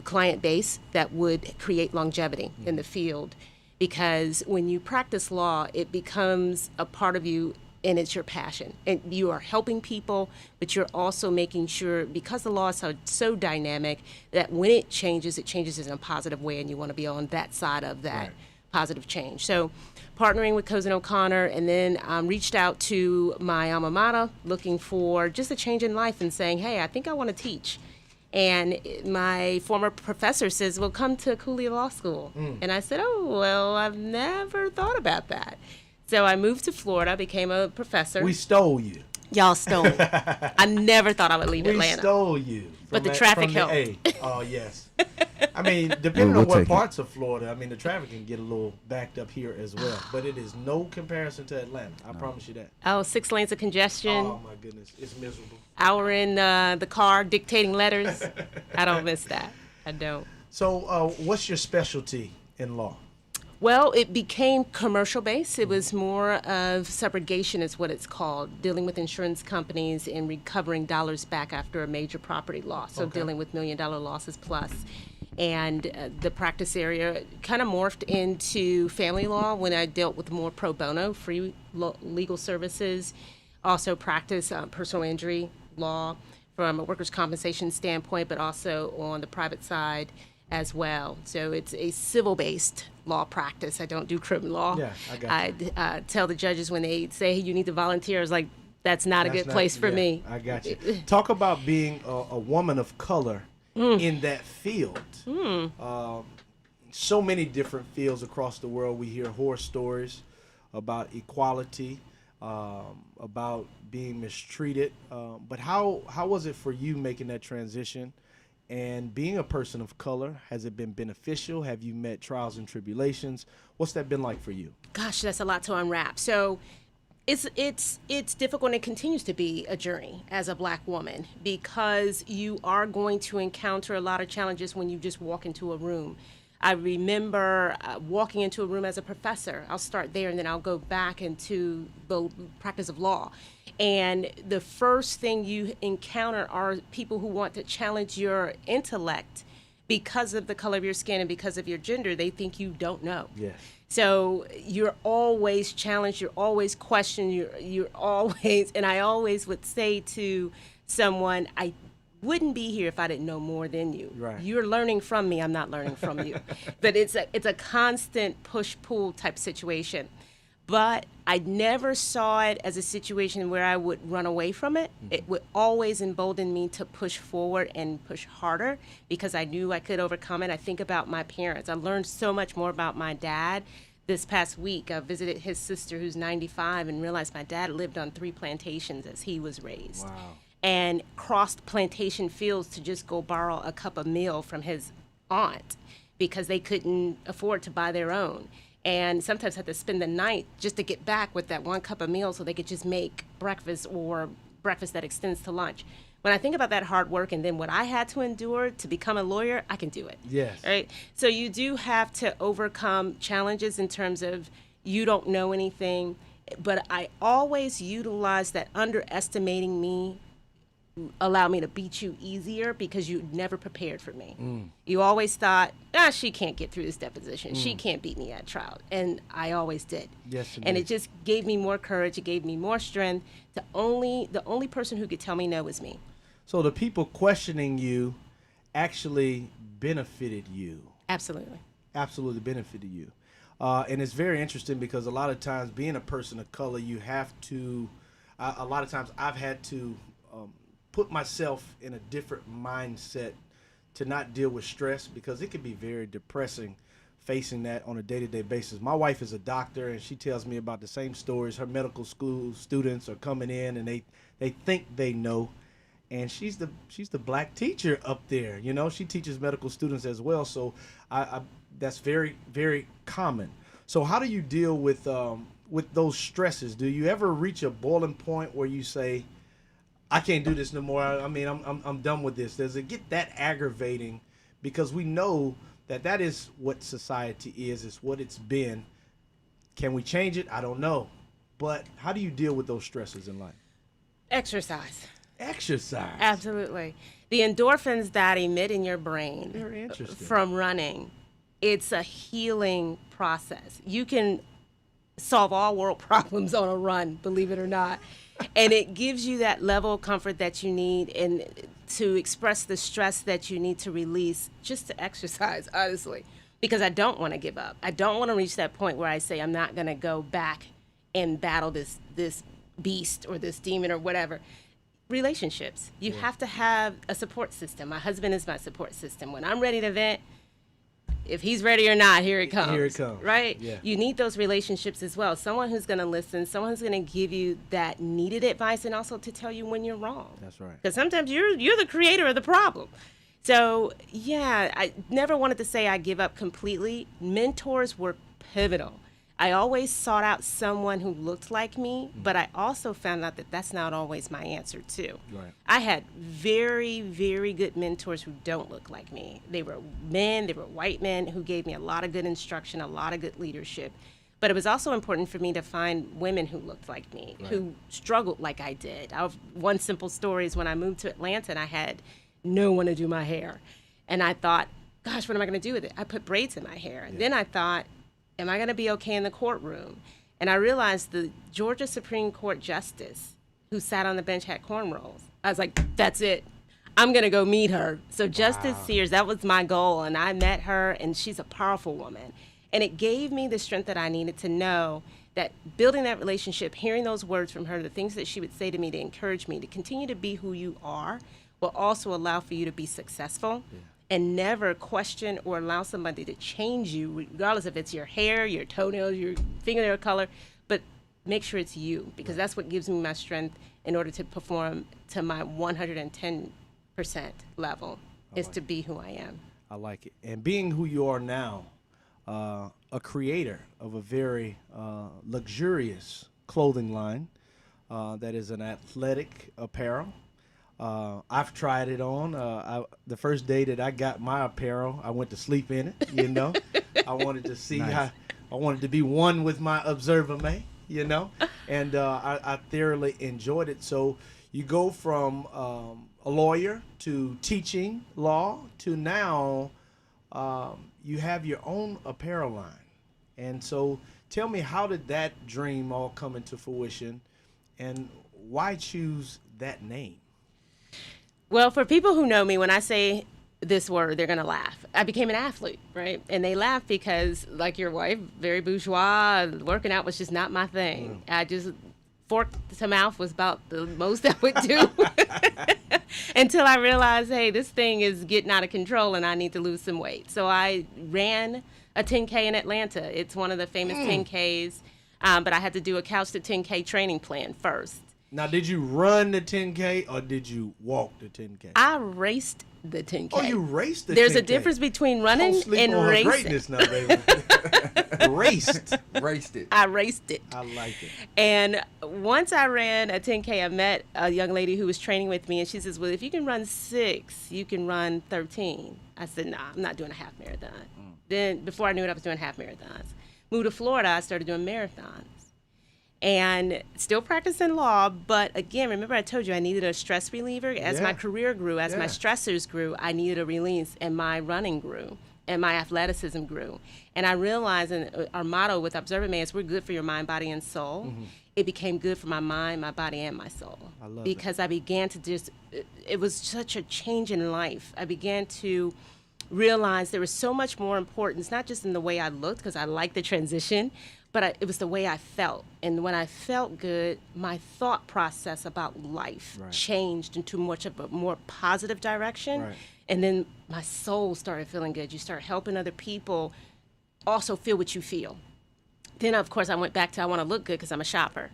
client base that would create longevity in the field. Because when you practice law, it becomes a part of you and it's your passion. And you are helping people, but you're also making sure, because the law is so dynamic, that when it changes in a positive way, and you want to be on that side of that positive change. So partnering with Cozen O'Connor, and then reached out to my alma mater looking for just a change in life and saying, hey, I think I want to teach. And my former professor says, well, come to Cooley Law School. And I said, oh, well, I've never thought about that. So I moved to Florida, became a professor. We stole you. Y'all stole me. I never thought I would leave Atlanta. We stole you. But the traffic helped. Oh, yes. I mean, depending on what parts of Florida, I mean, the traffic can get a little backed up here as well. But it is no comparison to Atlanta. I promise you that. Oh, 6 lanes of congestion. Oh, my goodness. It's miserable. Hour in the car dictating letters. I don't miss that. I don't. So what's your specialty in law? Well, it became commercial based. It was more of subrogation is what it's called, dealing with insurance companies and recovering dollars back after a major property loss. So dealing with $1 million losses plus. And the practice area kind of morphed into family law when I dealt with more pro bono, free legal services. Also practice personal injury law from a workers' compensation standpoint, but also on the private side as well. So it's a civil-based law practice. I don't do criminal law. Yeah, I got you. I tell the judges when they say, hey, you need to volunteer, I was like, that's not a good place for me. I got you. Talk about being a woman of color in that field. So many different fields across the world. We hear horror stories about equality, about being mistreated. But how was it for you making that transition? And being a person of color, has it been beneficial? Have you met trials and tribulations? What's that been like for you? Gosh, that's a lot to unwrap. So it's difficult, and it continues to be a journey as a Black woman, because you are going to encounter a lot of challenges when you just walk into a room. I remember walking into a room as a professor. I'll start there, and then I'll go back into the practice of law. And the first thing you encounter are people who want to challenge your intellect because of the color of your skin and because of your gender. They think you don't know. Yes. So you're always challenged. You're always questioned. You're always, and I always would say to someone, I wouldn't be here if I didn't know more than you. Right. You're learning from me. I'm not learning from you. But it's a constant push-pull type situation. But I never saw it as a situation where I would run away from it. It would always embolden me to push forward and push harder because I knew I could overcome it. I think about my parents. I learned so much more about my dad. This past week, I visited his sister who's 95 and realized my dad lived on 3 plantations as he was raised. Wow. And crossed plantation fields to just go borrow a cup of meal from his aunt because they couldn't afford to buy their own. And sometimes had to spend the night just to get back with that 1 cup of meal so they could just make breakfast or breakfast that extends to lunch. When I think about that hard work and then what I had to endure to become a lawyer, I can do it. Yes. Right? So you do have to overcome challenges in terms of you don't know anything, but I always utilize that underestimating me allow me to beat you easier because you never prepared for me. You always thought, she can't get through this deposition. She can't beat me at trial. And I always did. Yes, and it just gave me more courage. It gave me more strength. The only person who could tell me no was me. So the people questioning you actually benefited you. Absolutely. Absolutely benefited you. And it's very interesting because a lot of times being a person of color, you have to, a lot of times I've had to put myself in a different mindset to not deal with stress because it can be very depressing facing that on a day-to-day basis. My wife is a doctor and she tells me about the same stories. Her medical school students are coming in and they think they know, and she's the Black teacher up there. You know, she teaches medical students as well. So I that's very, very common. So how do you deal with those stresses? Do you ever reach a boiling point where you say, I can't do this no more. I mean, I'm done with this. Does it get that aggravating? Because we know that is what society is. It's what it's been. Can we change it? I don't know. But how do you deal with those stresses in life? Exercise. Exercise. Absolutely. The endorphins that emit in your brain Very interesting. from running, it's a healing process. You can solve all world problems on a run, believe it or not. And it gives you that level of comfort that you need and to express the stress that you need to release just to exercise, honestly, because I don't want to give up. I don't want to reach that point where I say I'm not going to go back and battle this beast or this demon or whatever. Relationships. You have to have a support system. My husband is my support system. When I'm ready to vent, if he's ready or not, here it comes. Here it comes. Right? Yeah. You need those relationships as well. Someone who's going to listen, someone who's going to give you that needed advice and also to tell you when you're wrong. That's right. Because sometimes you're the creator of the problem. So, yeah, I never wanted to say I give up completely. Mentors were pivotal. I always sought out someone who looked like me, but I also found out that that's not always my answer too. Right. I had very, very good mentors who don't look like me. They were men, they were white men who gave me a lot of good instruction, a lot of good leadership. But it was also important for me to find women who looked like me, who struggled like I did. One simple story is when I moved to Atlanta and I had no one to do my hair. And I thought, gosh, what am I going to do with it? I put braids in my hair. And then I thought, am I going to be okay in the courtroom? And I realized the Georgia Supreme Court justice who sat on the bench had cornrows. I was like, that's it. I'm going to go meet her. So Justice Sears, that was my goal. And I met her, and she's a powerful woman. And it gave me the strength that I needed to know that building that relationship, hearing those words from her, the things that she would say to me to encourage me to continue to be who you are, will also allow for you to be successful. And never question or allow somebody to change you, regardless if it's your hair, your toenails, your fingernail color, but make sure it's you, because that's what gives me my strength in order to perform to my 110% level, is to be who I am. I like it. And being who you are now, a creator of a very luxurious clothing line that is an athletic apparel. I've tried it on. The first day that I got my apparel, I went to sleep in it, you know. I wanted to see how, I wanted to be one with my Observer May, you know. And I thoroughly enjoyed it. So you go from a lawyer to teaching law to now you have your own apparel line. And so tell me, how did that dream all come into fruition, and why choose that name? Well, for people who know me, when I say this word, they're going to laugh. I became an athlete, right? And they laugh because, like your wife, very bourgeois, working out was just not my thing. I just, fork to mouth was about the most I would do until I realized, hey, this thing is getting out of control and I need to lose some weight. So I ran a 10K in Atlanta. It's one of the famous 10Ks, but I had to do a couch to 10K training plan first. Now, did you run the 10K or did you walk the 10K? I raced the 10K. Oh, you raced the 10K. There's a difference between running and racing. Greatness now, baby. Raced it. I raced it. I like it. And once I ran a 10K, I met a young lady who was training with me, and she says, well, if you can run 6, you can run 13. I said, nah, I'm not doing a half marathon. Then before I knew it, I was doing half marathons. Moved to Florida, I started doing marathons. And still practicing law, but again, remember I told you I needed a stress reliever. As my career grew, as my stressors grew, I needed a release, and my running grew, and my athleticism grew. And I realized, and our motto with Observer May is, we're good for your mind, body, and soul. Mm-hmm. It became good for my mind, my body, and my soul. I love because I began to just, it was such a change in life. I began to realize there was so much more importance, not just in the way I looked, because I liked the transition, but it was the way I felt. And when I felt good, my thought process about life changed into much of a more positive direction. Right. And then my soul started feeling good. You start helping other people also feel what you feel. Then, of course, I went back to I want to look good because I'm a shopper.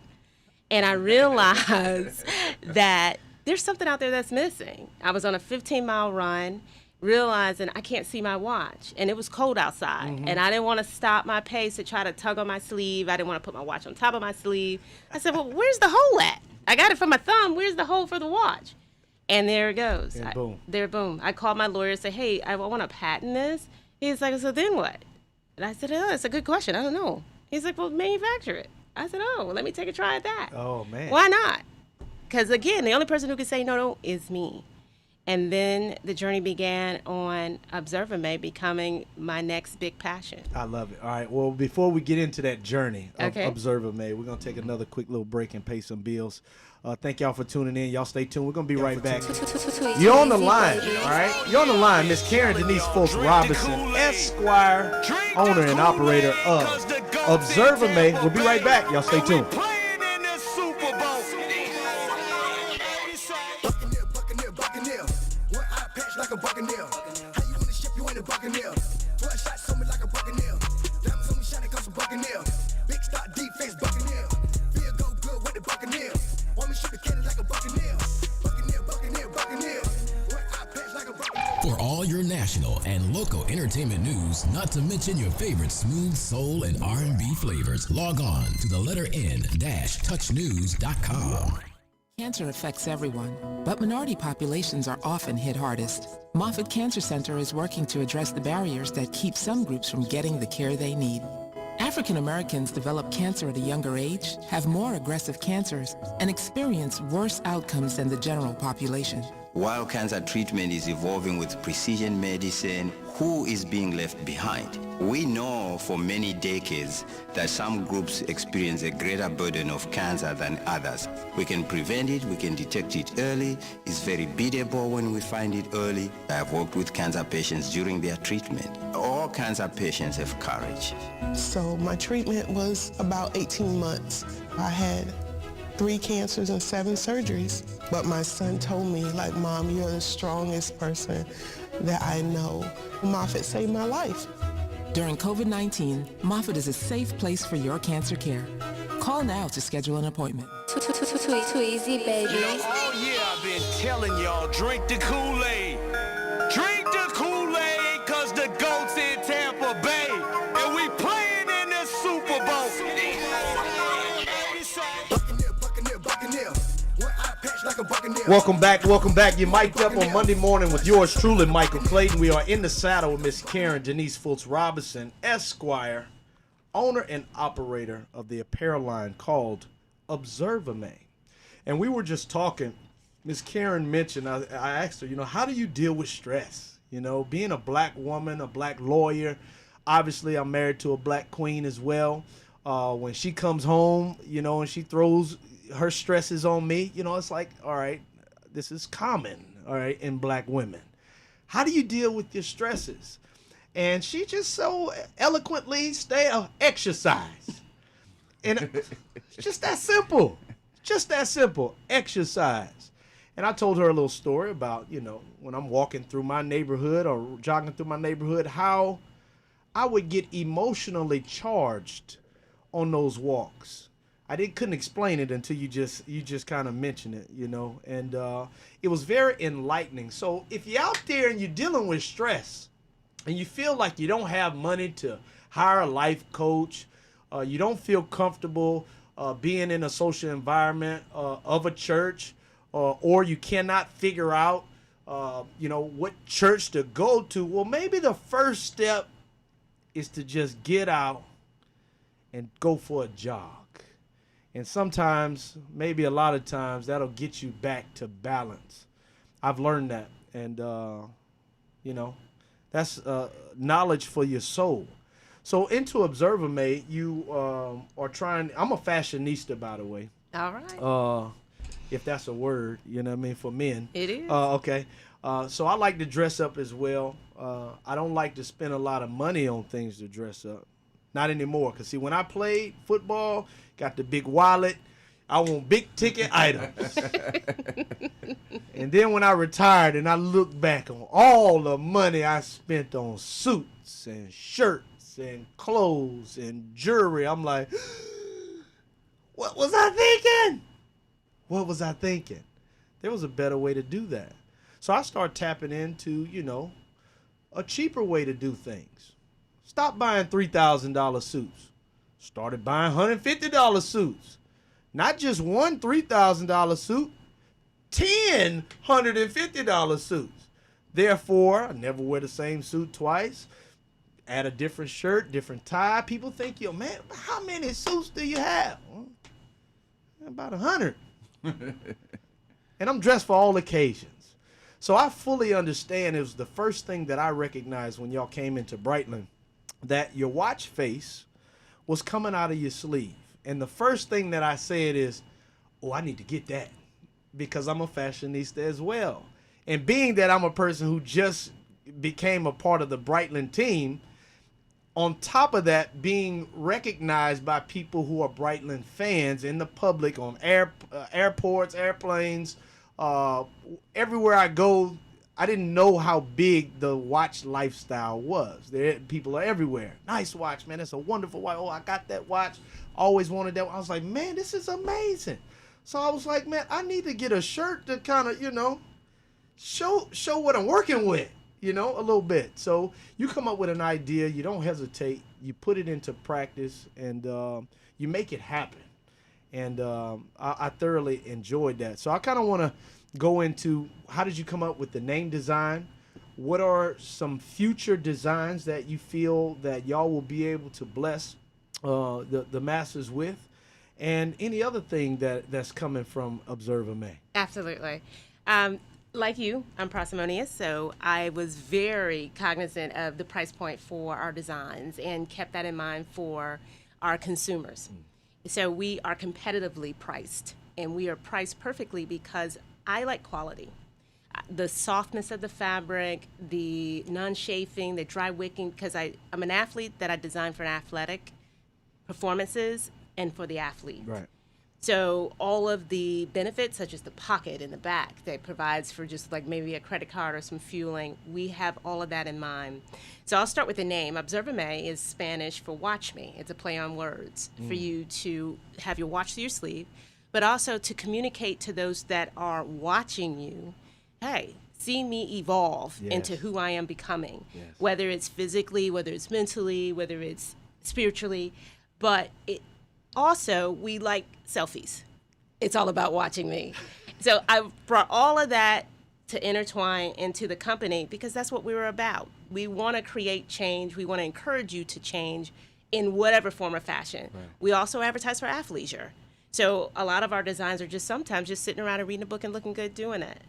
And I realized that there's something out there that's missing. I was on a 15-mile run, realizing I can't see my watch, and it was cold outside, and I didn't want to stop my pace to try to tug on my sleeve. I didn't want to put my watch on top of my sleeve. I said, well, where's the hole at? I got it from my thumb. Where's the hole for the watch? And there it goes. And boom. Boom. I called my lawyer and said, hey, I want to patent this. He's like, so then what? And I said, oh, that's a good question. I don't know. He's like, well, manufacture it. I said, oh, well, let me take a try at that. Oh, man. Why not? Because, again, the only person who could say no is me. And then the journey began on Observer May becoming my next big passion. I love it. All right. Well, before we get into that journey of Observer May, we're going to take another quick little break and pay some bills. Thank y'all for tuning in. Y'all stay tuned. We're going to be right back. You're on the line, all right? You're on the line. Miss Karen Denise Folks Robinson, Esquire, owner and operator of Observer May. We'll be right back. Y'all stay tuned. Like a buccaneer. How you on the ship, you ain't a buccaneer. 12 shots on me like a buccaneer. Diamonds on me shining, cause I'm buccaneer. Big stock defense, buccaneer. Feel go good with the buccaneer. Want me shoot the cannon like a buccaneer. Buccaneer, buccaneer, buccaneer. When I patch like a buccaneer. For all your national and local entertainment news, not to mention your favorite smooth soul and R&B flavors. Log on to the letter N-touchnews.com. Cancer affects everyone, but minority populations are often hit hardest. Moffitt Cancer Center is working to address the barriers that keep some groups from getting the care they need. African Americans develop cancer at a younger age, have more aggressive cancers, and experience worse outcomes than the general population. While cancer treatment is evolving with precision medicine, who is being left behind? We know for many decades that some groups experience a greater burden of cancer than others. We can prevent it, we can detect it early. It's very beatable when we find it early. I have worked with cancer patients during their treatment. All cancer patients have courage. So my treatment was about 18 months. I had 3 cancers and 7 surgeries. But my son told me, like, Mom, you're the strongest person that I know. Moffitt saved my life. During COVID-19, Moffitt is a safe place for your cancer care. Call now to schedule an appointment. Too easy, baby. You know, all year I've been telling y'all, drink the Kool-Aid. Drink the Kool-Aid, cause the GOAT's in Tampa Bay. And we playing in the Super Bowl. Welcome back. You're mic'd up on Monday morning with yours truly, Michael Clayton. We are in the saddle with Miss Karen Denise Fultz Robinson, Esquire, owner and operator of the apparel line called Observe-A-May. And we were just talking. Miss Karen mentioned, I asked her, how do you deal with stress? Being a black woman, a black lawyer. Obviously, I'm married to a black queen as well. When she comes home, and she throws her stresses on me, it's like, all right, this is common, all right, in black women. How do you deal with your stresses? And she just so eloquently exercise. And it's just that simple. Exercise. And I told her a little story about, when I'm walking through my neighborhood or jogging through my neighborhood, how I would get emotionally charged on those walks. I couldn't explain it until you just kind of mentioned it, and it was very enlightening. So if you're out there and you're dealing with stress and you feel like you don't have money to hire a life coach, you don't feel comfortable being in a social environment of a church, or you cannot figure out, what church to go to, well, maybe the first step is to just get out and go for a jog. And sometimes, maybe a lot of times, that'll get you back to balance. I've learned that. And, that's knowledge for your soul. So into Observe-A-May, you are trying, I'm a fashionista, by the way. All right. If that's a word, for men. It is. Okay. So I like to dress up as well. I don't like to spend a lot of money on things to dress up. Not anymore. Because, see, when I played football, got the big wallet, I want big ticket items. And then when I retired and I look back on all the money I spent on suits and shirts and clothes and jewelry, I'm like, what was I thinking? There was a better way to do that. So I started tapping into, a cheaper way to do things. Stop buying $3,000 suits. Started buying $150 suits. Not just one $3,000 suit, 10 $150 suits. Therefore, I never wear the same suit twice. Add a different shirt, different tie. People think, man, how many suits do you have? About 100. And I'm dressed for all occasions. So I fully understand. It was the first thing that I recognized when y'all came into Brightland, that your watch face was coming out of your sleeve. And the first thing that I said is, I need to get that, because I'm a fashionista as well. And being that I'm a person who just became a part of the Brightland team, on top of that, being recognized by people who are Brightland fans in the public, on airports, airplanes, everywhere I go, I didn't know how big the watch lifestyle was. People are everywhere. Nice watch, man. That's a wonderful watch. Oh, I got that watch. Always wanted that. I was like, man, this is amazing. So I was like, man, I need to get a shirt to kind of, show what I'm working with. a little bit. So you come up with an idea, you don't hesitate, you put it into practice, and you make it happen. And I thoroughly enjoyed that. So I kind of want to go into, how did you come up with the name design? What are some future designs that you feel that y'all will be able to bless the masses with? And any other thing that's coming from Observer May? Absolutely. Like you, I'm parsimonious, so I was very cognizant of the price point for our designs and kept that in mind for our consumers. So we are competitively priced, and we are priced perfectly because I like quality. The softness of the fabric, the non-chafing, the dry wicking, because I'm an athlete that I designed for athletic performances and for the athlete. Right. So all of the benefits, such as the pocket in the back that provides for just like maybe a credit card or some fueling, we have all of that in mind. So I'll start with the name. Observer May is Spanish for watch me. It's a play on words for you to have your watch through your sleeve, but also to communicate to those that are watching you, hey, see me evolve into who I am becoming, whether it's physically, whether it's mentally, whether it's spiritually, but it also, we like selfies. It's all about watching me. So I brought all of that to intertwine into the company because that's what we were about. We want to create change. We want to encourage you to change in whatever form or fashion. Right. We also advertise for athleisure. So a lot of our designs are just sometimes just sitting around and reading a book and looking good doing it.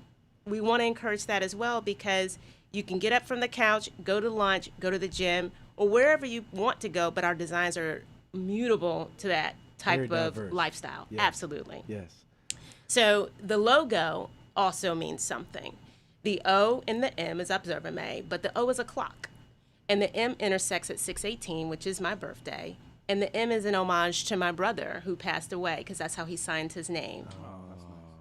We want to encourage that as well because you can get up from the couch, go to lunch, go to the gym, or wherever you want to go, but our designs are mutable to that type of lifestyle. Yes. Absolutely. Yes. So the logo also means something. The O and the M is Observer May, but the O is a clock. And the M intersects at 6/18, which is my birthday. And the M is an homage to my brother who passed away because that's how he signed his name.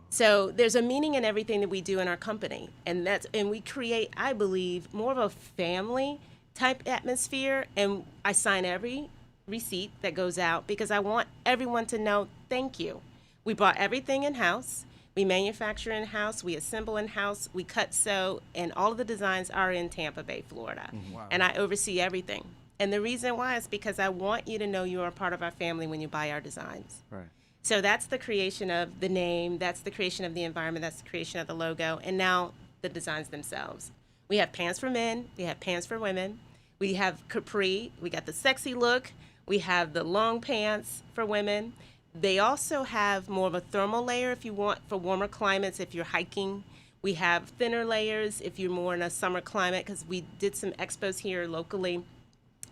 So there's a meaning in everything that we do in our company. And we create, I believe, more of a family type atmosphere. And I sign every receipt that goes out because I want everyone to know thank you. We bought everything in-house. We manufacture in-house. We assemble in-house. We cut sew, and all of the designs are in Tampa Bay, Florida. Wow. And I oversee everything. And the reason why is because I want you to know you are a part of our family when you buy our designs. Right. So that's the creation of the name. That's the creation of the environment. That's the creation of the logo. And now the designs themselves. We have pants for men. We have pants for women. We have capri. We got the sexy look. We have the long pants for women. They also have more of a thermal layer if you want for warmer climates, if you're hiking. We have thinner layers if you're more in a summer climate because we did some expos here locally.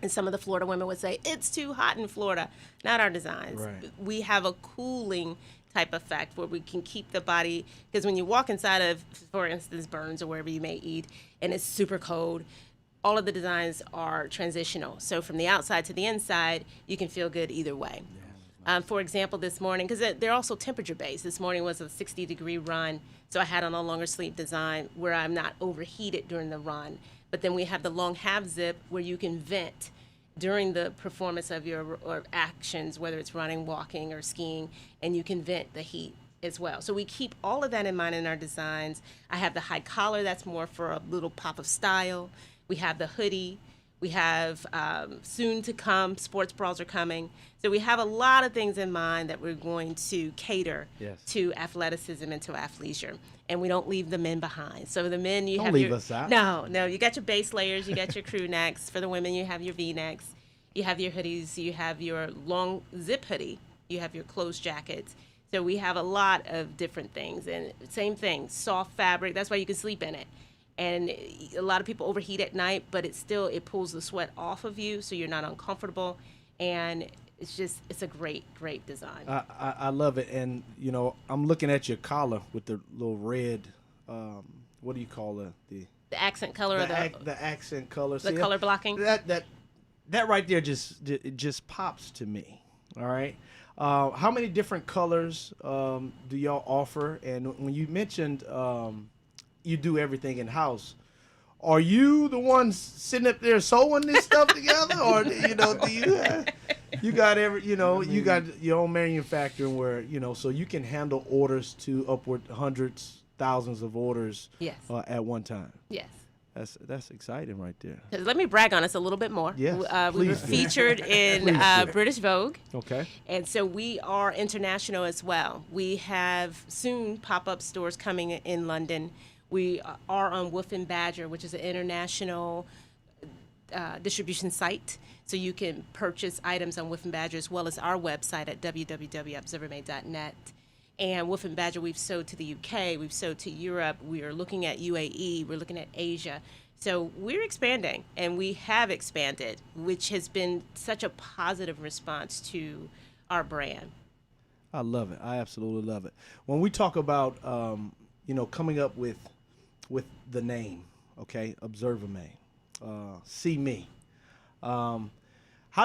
And some of the Florida women would say, it's too hot in Florida. Not our designs. Right. We have a cooling type effect where we can keep the body, because when you walk inside of, for instance, Burns or wherever you may eat, and it's super cold, all of the designs are transitional. So from the outside to the inside, you can feel good either way. Yeah, for example, this morning, because they're also temperature-based. This morning was a 60-degree run, so I had on a longer sleeve design where I'm not overheated during the run. But then we have the long half zip where you can vent during the performance of your or actions, whether it's running, walking, or skiing, and you can vent the heat as well. So we keep all of that in mind in our designs. I have the high collar, that's more for a little pop of style. We have the hoodie. We have soon to come, sports bras are coming. So we have a lot of things in mind that we're going to cater to athleticism and to athleisure. And we don't leave the men behind. So the men, you don't have leave us out. No, you got your base layers, you got your crew necks. For the women, you have your V-necks. You have your hoodies, you have your long zip hoodie, you have your closed jackets. So we have a lot of different things. And same thing, soft fabric, that's why you can sleep in it. And a lot of people overheat at night, but it pulls the sweat off of you so you're not uncomfortable. And it's a great, great design. I love it. And, I'm looking at your collar with the little red, what do you call the accent color? The accent color. The color blocking? That right there just pops to me. All right. How many different colors do y'all offer? And when you mentioned you do everything in house, are you the ones sitting up there sewing this stuff together, or do you got you got your own manufacturing where so you can handle orders to upward hundreds, thousands of orders at one time? Yes. That's exciting right there. Let me brag on us a little bit more. Yes, we were please do. featured in Please do. British Vogue. Okay. And so we are international as well. We have soon pop-up stores coming in London. We are on Wolf and Badger, which is an international distribution site. So you can purchase items on Wolf and Badger as well as our website at www.observermade.net. And Wolf and Badger, we've sold to the UK, we've sold to Europe, we are looking at UAE, we're looking at Asia. So we're expanding, and we have expanded, which has been such a positive response to our brand. I love it. I absolutely love it. When we talk about, coming up with the name, okay, Observer Made, see me. How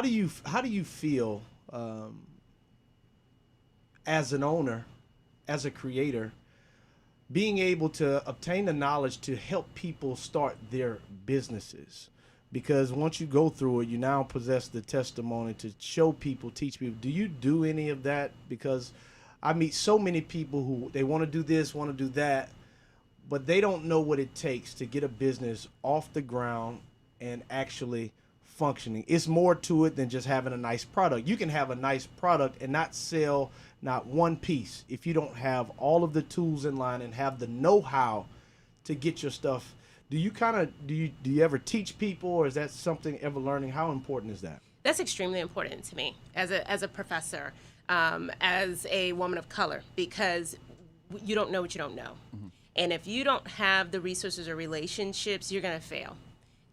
do you feel as an owner, as a creator, being able to obtain the knowledge to help people start their businesses? Because once you go through it, you now possess the testimony to show people, teach people. Do you do any of that? Because I meet so many people who they want to do this, want to do that, but they don't know what it takes to get a business off the ground and actually functioning. It's more to it than just having a nice product. You can have a nice product and not sell not one piece if you don't have all of the tools in line and have the know-how to get your stuff. Do you ever teach people, or is that something ever learning? How important is that? That's extremely important to me as a professor, as a woman of color, because you don't know what you don't know. Mm-hmm. And if you don't have the resources or relationships, you're going to fail.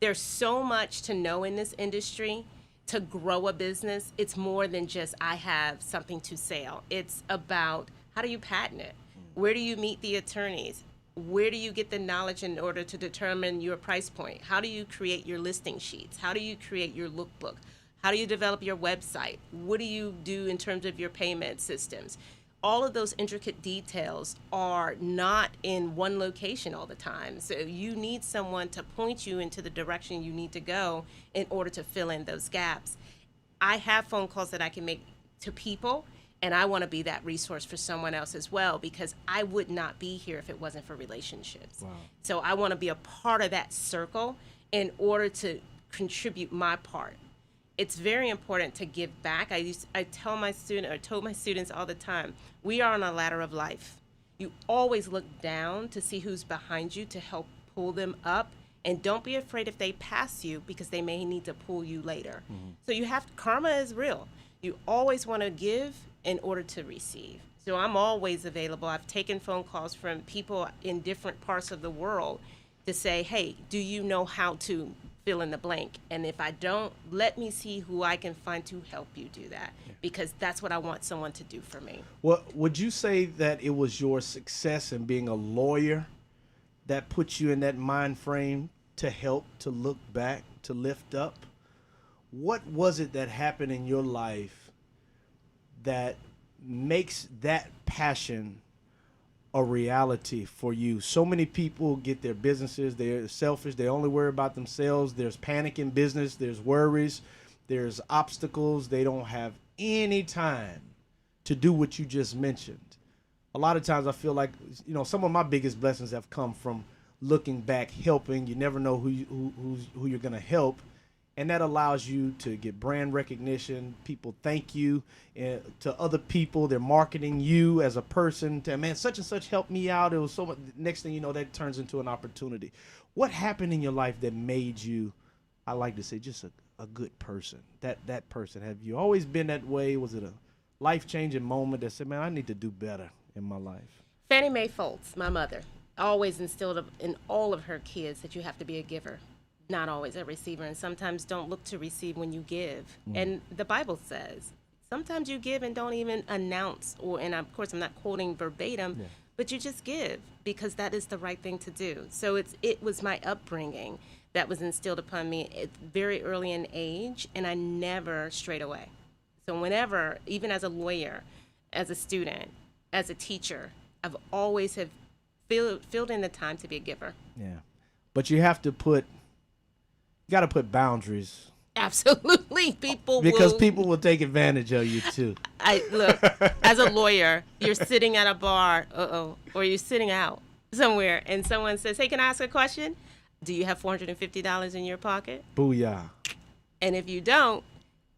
There's so much to know in this industry. To grow a business, it's more than just I have something to sell. It's about how do you patent it? Where do you meet the attorneys? Where do you get the knowledge in order to determine your price point? How do you create your listing sheets? How do you create your lookbook? How do you develop your website? What do you do in terms of your payment systems? All of those intricate details are not in one location all the time. So you need someone to point you into the direction you need to go in order to fill in those gaps. I have phone calls that I can make to people, and I want to be that resource for someone else as well, because I would not be here if it wasn't for relationships. Wow. So I want to be a part of that circle in order to contribute my part. It's very important to give back. I told my students all the time, we are on a ladder of life. You always look down to see who's behind you to help pull them up, and don't be afraid if they pass you, because they may need to pull you later. Mm-hmm. So karma is real. You always want to give in order to receive. So I'm always available. I've taken phone calls from people in different parts of the world to say, hey, do you know how to fill in the blank? And if I don't, let me see who I can find to help you do that, because that's what I want someone to do for me. Well, would you say that it was your success in being a lawyer that put you in that mind frame to help, to look back, to lift up? What was it that happened in your life that makes that passion a reality for you? So many people get their businesses, they're selfish, they only worry about themselves. There's panic in business, there's worries, there's obstacles. They don't have any time to do what you just mentioned. A lot of times I feel like, some of my biggest blessings have come from looking back, helping. You never know who you're going to help. And that allows you to get brand recognition. People thank you to other people. They're marketing you as a person. Man, such and such helped me out. It was so much. Next thing you know, that turns into an opportunity. What happened in your life that made you, I like to say, just a good person? That person. Have you always been that way? Was it a life-changing moment that said, man, I need to do better in my life? Fannie Mae Foltz, my mother, always instilled in all of her kids that you have to be a giver, not always a receiver, and sometimes don't look to receive when you give. And the Bible says sometimes you give and don't even announce, and of course I'm not quoting verbatim, but you just give because that is the right thing to do. So it was my upbringing that was instilled upon me at very early in age, and I never strayed away. So whenever, even as a lawyer, as a student, as a teacher, I've always filled in the time to be a giver. Yeah, but you have to put boundaries. Absolutely. People will take advantage of you too. Look, as a lawyer, you're sitting at a bar, or you're sitting out somewhere, and someone says, hey, can I ask a question? Do you have $450 in your pocket? Booyah. And if you don't,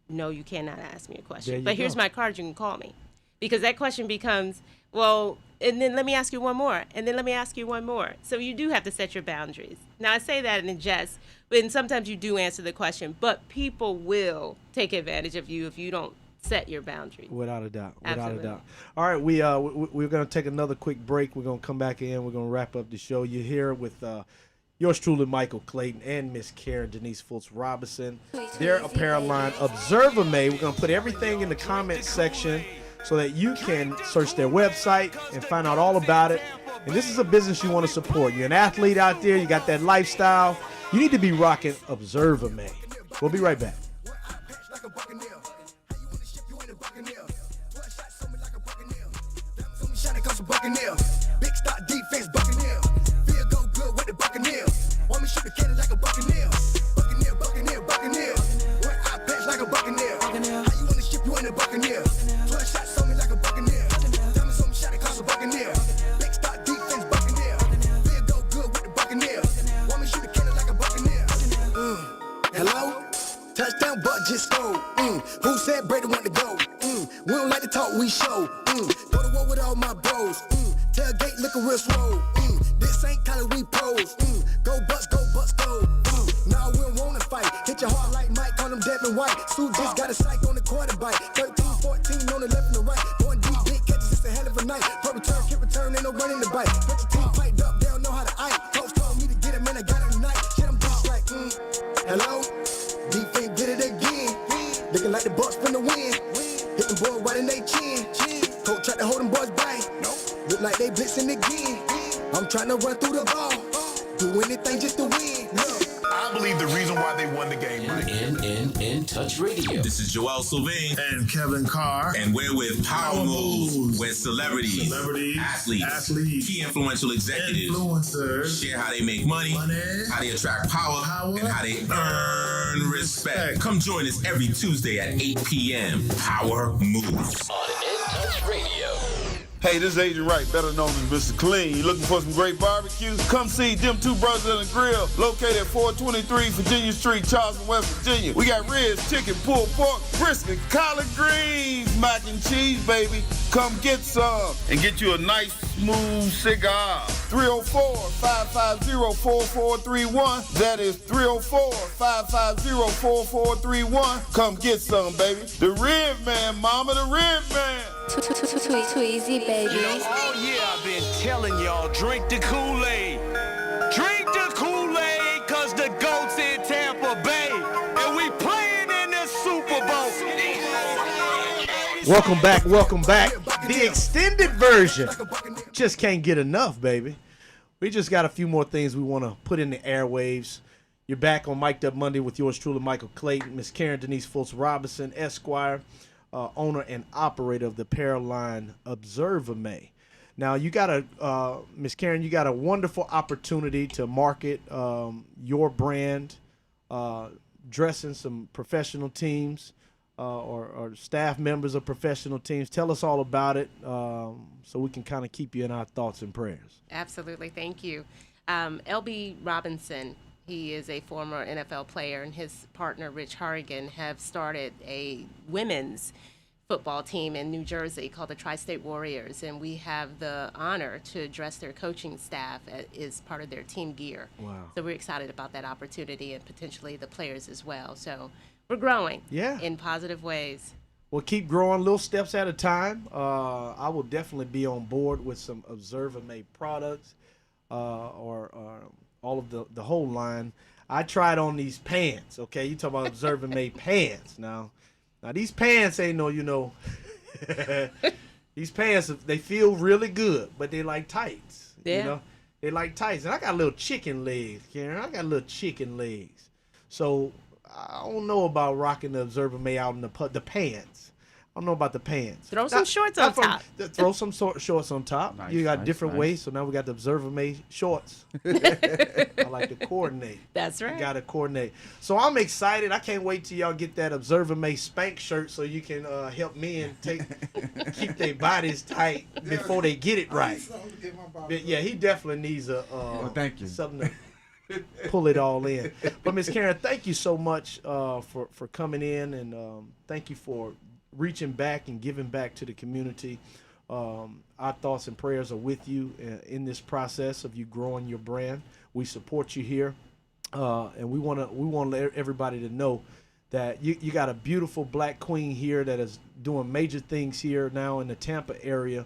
no, you cannot ask me a question. But here's my card. You can call me. Because that question becomes, well, and then let me ask you one more. And then let me ask you one more. So you do have to set your boundaries. Now, I say that in jest, and sometimes you do answer the question. But people will take advantage of you if you don't set your boundaries. Without a doubt. Absolutely. Without a doubt. All right, we're going to take another quick break. We're going to come back in. We're going to wrap up the show. You're here with yours truly, Michael Clayton, and Miss Karen Denise Fultz Robinson. Their apparel line, Observer May. We're going to put everything in the comment section so that you can search their website and find out all about it. And this is a business you want to support. You're an athlete out there. You got that lifestyle. You need to be rocking Observer May. We'll be right back. Big start defense, Buccaneer. Feel go good with the Buccaneer. Want me shoot the cannon like a Buccaneer. Buccaneer, Buccaneer, Buccaneer. One eye patch like a Buccaneer. How you wanna ship you in a Buccaneer? 12 shots on me like a Buccaneer. Diamonds on me, shot it cost a Buccaneer. Big start defense, Buccaneer. Feel go good with the Buccaneer. Want me shoot the cannon like a Buccaneer. Hello? Touchdown, but just scored. Who said Brady want to go? We don't like to talk, we show. Go to war with all my bros. Tailgate looking real swole. This ain't college, we pros. Go Bucks, go Bucks, go. Nah, we don't wanna fight. Hit your heart like Mike, call him Devin White. Sue just got a psych on the quarterback. 13, 14 on the left and the right. Going deep, big catches, it's a hell of a night. Punt return, kick return, ain't no running the bike. Put your team piped up, they don't know how to ice. Coach told me to get him in, I got it tonight. Shit, I'm just like, hello? Defense did it again. Looking like the Bucks finna win. Hit them boys right in they chin. Coach tried to hold them boys back. Look like they blitzing again. I'm trying to run through the ball. Do anything just to win. Look. I believe the reason why they won the game, right? In Touch Radio. This is Joel Sylvain and Kevin Carr, and we're with Power Moves, where celebrities, athletes, key influential executives, influencers share how they make money, how they attract power, and how they earn respect. Come join us every Tuesday at 8 p.m. Power Moves on In Touch Radio. Hey, this is Agent Wright, better known as Mr. Clean. You looking for some great barbecue? Come see them two brothers in the grill, located at 423 Virginia Street, Charleston, West Virginia. We got ribs, chicken, pulled pork, brisket, collard greens, mac and cheese, baby. Come get some and get you a nice, smooth cigar. 304-550-4431. That is 304-550-4431. Come get some, baby. The Rib Man, mama, the Rib Man. Too easy, baby. You know, all year I've been telling y'all, drink the Kool-Aid. Drink the Kool-Aid, cause the GOAT's in Tampa Bay. And we playing in the Super Bowl. Welcome back, welcome back. The extended version. Just can't get enough, baby. We just got a few more things we want to put in the airwaves. You're back on Mic'd Up Monday with yours truly, Michael Clayton, Miss Karen Denise Fultz Robinson, Esquire. Owner and operator of the apparel line Observer May. Now you got Miss Karen, you got a wonderful opportunity to market your brand, dressing some professional teams or staff members of professional teams. Tell us all about it so we can kind of keep you in our thoughts and prayers. Absolutely, thank you. LB Robinson. He is a former NFL player, and his partner, Rich Harrigan, have started a women's football team in New Jersey called the Tri-State Warriors, and we have the honor to address their coaching staff as part of their team gear. Wow. So we're excited about that opportunity and potentially the players as well. So we're growing in positive ways. Well, keep growing little steps at a time. I will definitely be on board with some Observer-made products or all of the whole line. I tried on these pants, okay? You talk about Observer-made pants. Now these pants ain't these pants, they feel really good, but they like tights. Yeah. You know? They like tights. And I got little chicken legs, Karen. I got little chicken legs. So I don't know about rocking the Observer-made out in the pants. I don't know about the pants. Throw some shorts on top. Throw some shorts on top. Nice, you got nice, different nice. ways, so now we got the Observer-made shorts. I like to coordinate. That's right. You got to coordinate. So I'm excited. I can't wait till y'all get that Observer-made spank shirt so you can help men keep their bodies tight before they get it right. Yeah, he definitely needs thank you. something pull it all in. But Ms. Karen, thank you so much for coming in, and thank you for reaching back and giving back to the community. Our thoughts and prayers are with you in this process of you growing your brand. We support you here, and we want to everybody to know that you got a beautiful black queen here that is doing major things here now in the Tampa area,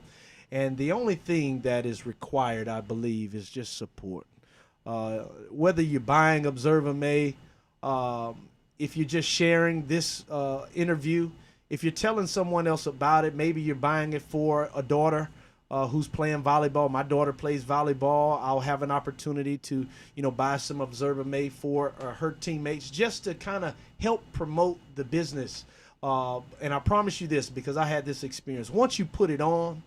and the only thing that is required, I believe, is just support. Whether you're buying Observer May, if you're just sharing this interview, if you're telling someone else about it, maybe you're buying it for a daughter who's playing volleyball. My daughter plays volleyball. I'll have an opportunity to, buy some Observer May for her teammates just to kind of help promote the business. And I promise you this, because I had this experience. Once you put it on,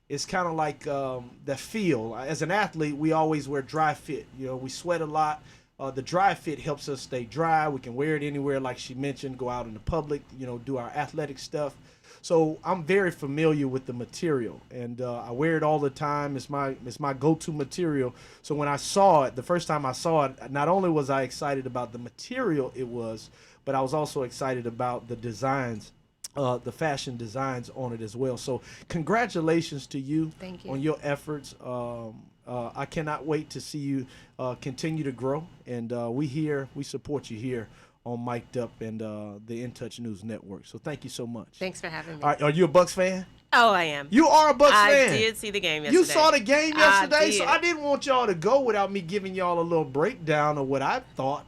it's kind of like the feel. As an athlete, we always wear dry fit. We sweat a lot. The dry fit helps us stay dry. We can wear it anywhere, like she mentioned, go out in the public, do our athletic stuff. So I'm very familiar with the material, and I wear it all the time. It's my go-to material. So when I saw it, the first time I saw it, not only was I excited about the material it was, but I was also excited about the designs, the fashion designs on it as well. So congratulations to you, on your efforts. I cannot wait to see you continue to grow, and we support you here on Mic'd Up and the In Touch News Network. So thank you so much. Thanks for having me. All right, are you a Bucks fan? Oh, I am. You are a Bucks fan? I did see the game yesterday. You saw the game yesterday? I did. So I didn't want y'all to go without me giving y'all a little breakdown of what I thought,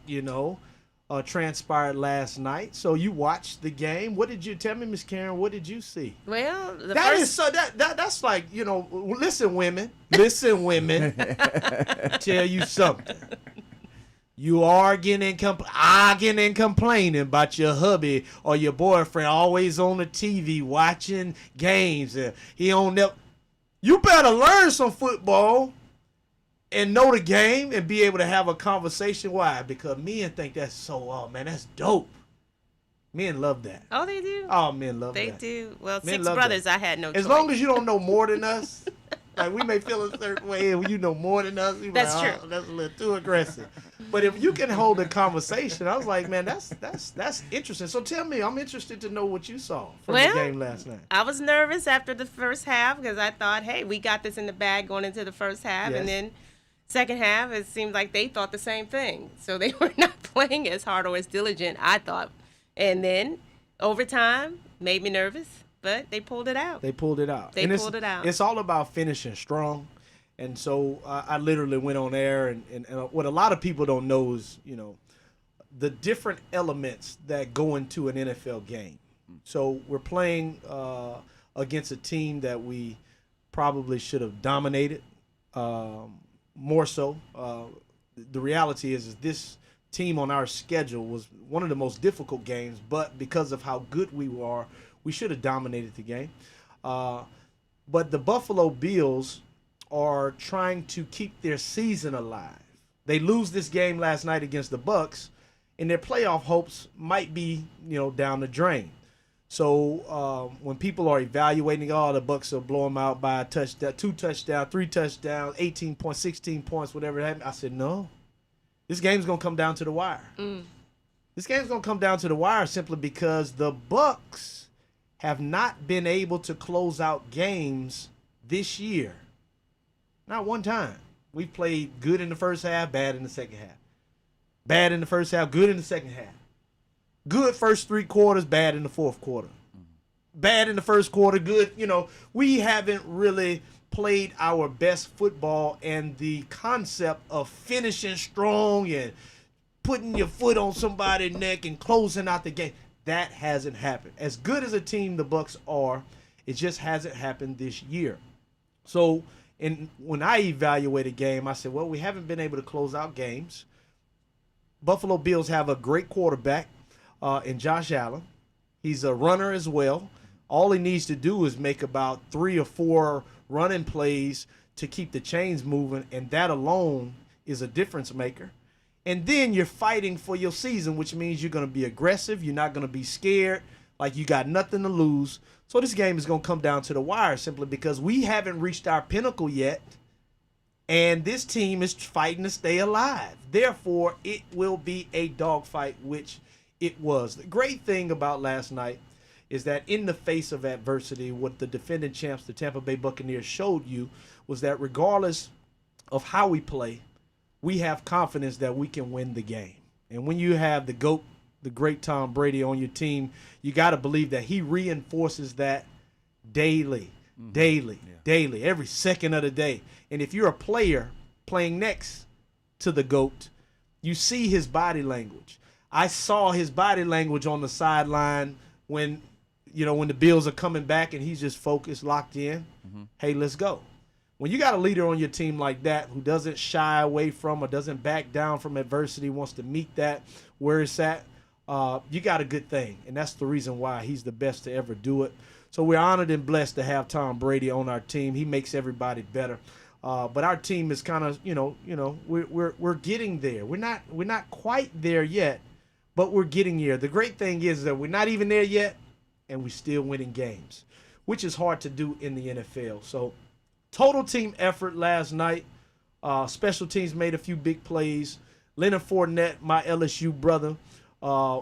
transpired last night. So you watched the game. What did you tell me, Miss Karen? What did you see? Well, that's like, listen, women, tell you something. You arguing and complaining about your hubby or your boyfriend always on the TV watching games. You better learn some football and know the game and be able to have a conversation. Why? Because men think that's that's dope. Men love that. Oh, they do? Oh, men love that. They do. Well, Men 6 love brothers, that. I had no As choice. long as you don't know more than us, like we may feel a certain way and you know more than us. That's like, true. That's a little too aggressive. But if you can hold a conversation, I was like, man, that's interesting. So tell me, I'm interested to know what you saw from the game last night. I was nervous after the first half because I thought, hey, we got this in the bag going into the first half. Yes. And then second half, it seemed like they thought the same thing. So they were not playing as hard or as diligent, I thought. And then overtime made me nervous, but they pulled it out. They pulled it out. It's all about finishing strong. And so I literally went on air, and what a lot of people don't know is, the different elements that go into an NFL game. So we're playing against a team that we probably should have dominated more so. The reality is this team on our schedule was one of the most difficult games, but because of how good we were, we should have dominated the game. But the Buffalo Bills are trying to keep their season alive. They lose this game last night against the Bucks, and their playoff hopes might be, down the drain. So when people are evaluating, the Bucks will blow them out by a touchdown, 2 touchdowns, 3 touchdowns, 18 points, 16 points, whatever it happened, I said, no. This game's going to come down to the wire. This game's going to come down to the wire simply because the Bucks have not been able to close out games this year. Not one time. We played good in the first half, bad in the second half. Bad in the first half, good in the second half. Good first 3 quarters, bad in the fourth quarter. Bad in the first quarter, good. We haven't really played our best football, and the concept of finishing strong and putting your foot on somebody's neck and closing out the game, that hasn't happened. As good as a team the Bucks are, it just hasn't happened this year. So when I evaluate a game, I said, well, we haven't been able to close out games. Buffalo Bills have a great quarterback in Josh Allen. He's a runner as well. All he needs to do is make about 3 or 4 running plays to keep the chains moving, and that alone is a difference maker. And then you're fighting for your season, which means you're going to be aggressive. You're not going to be scared, like you got nothing to lose. So this game is going to come down to the wire simply because we haven't reached our pinnacle yet And this team is fighting to stay alive. Therefore, it will be a dogfight, which it was. The great thing about last night is that in the face of adversity, what the defending champs, the Tampa Bay Buccaneers, showed you was that regardless of how we play, we have confidence that we can win the game. And when you have the GOAT, the great Tom Brady on your team, you got to believe that he reinforces that daily, daily, every second of the day. And if you're a player playing next to the GOAT, you see his body language. I saw his body language on the sideline when the Bills are coming back and he's just focused, locked in. Hey, let's go. When you got a leader on your team like that who doesn't shy away from or doesn't back down from adversity, wants to meet that where it's at, you got a good thing. And that's the reason why he's the best to ever do it. So we're honored and blessed to have Tom Brady on our team. He makes everybody better. But our team is kind of, we're getting there. We're not quite there yet, but we're getting there. The great thing is that we're not even there yet, and we're still winning games, which is hard to do in the NFL. So total team effort last night. Special teams made a few big plays. Leonard Fournette, my LSU brother,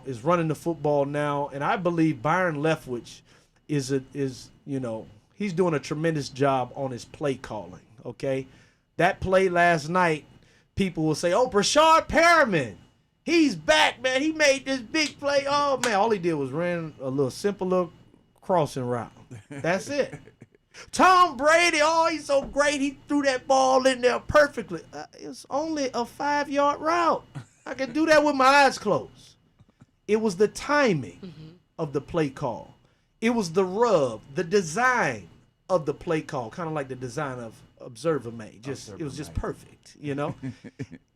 is running the football now, and I believe Byron Leftwich is he's doing a tremendous job on his play calling. Okay, that play last night, people will say, "Oh, Brashard Perriman, he's back, man. He made this big play." Oh man, all he did was ran a little simple little crossing route. That's it. Tom Brady, oh, he's so great. He threw that ball in there perfectly. It's only a 5-yard route. I can do that with my eyes closed. It was the timing of the play call. It was the rub, the design of the play call, kind of like the design of Observer-Made. It was just perfect,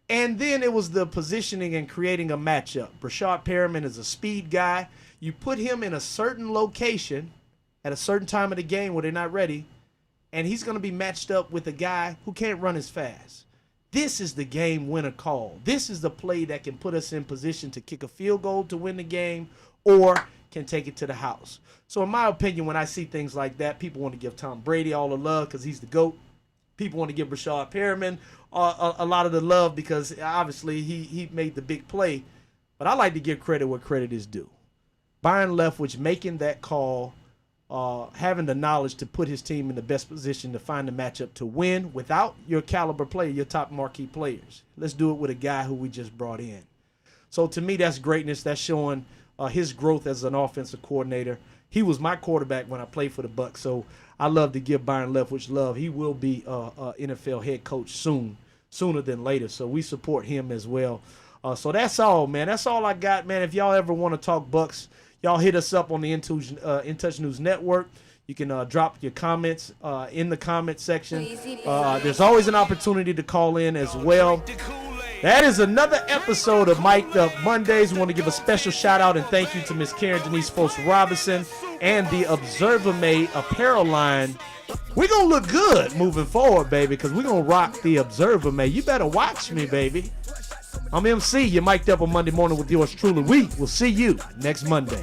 And then it was the positioning and creating a matchup. Brashard Perriman is a speed guy. You put him in a certain location at a certain time of the game where they're not ready, and he's going to be matched up with a guy who can't run as fast. This is the game winner call. This is the play that can put us in position to kick a field goal to win the game or can take it to the house. So in my opinion, when I see things like that, people want to give Tom Brady all the love because he's the GOAT. People want to give Brashard Perriman a lot of the love because obviously he made the big play. But I like to give credit where credit is due. Byron Leftwich making that call, having the knowledge to put his team in the best position to find the matchup to win without your caliber player, your top marquee players. Let's do it with a guy who we just brought in. So to me, that's greatness. That's showing his growth as an offensive coordinator. He was my quarterback when I played for the Bucs, so I love to give Byron Leftwich love. He will be NFL head coach sooner than later, so we support him as well. So that's all, man. That's all I got, man. If y'all ever want to talk Bucs, y'all hit us up on the In Touch News Network. You can drop your comments in the comment section. There's always an opportunity to call in as well. That is another episode of Mic'd Up Mondays. We want to give a special shout out and thank you to Miss Karen Denise Foster Robinson and the Observer-Made apparel line. We're going to look good moving forward, baby, because we're going to rock the Observer-Made. You better watch me, baby. I'm MC. You're Mic'd Up on Monday morning with yours truly. We will see you next Monday.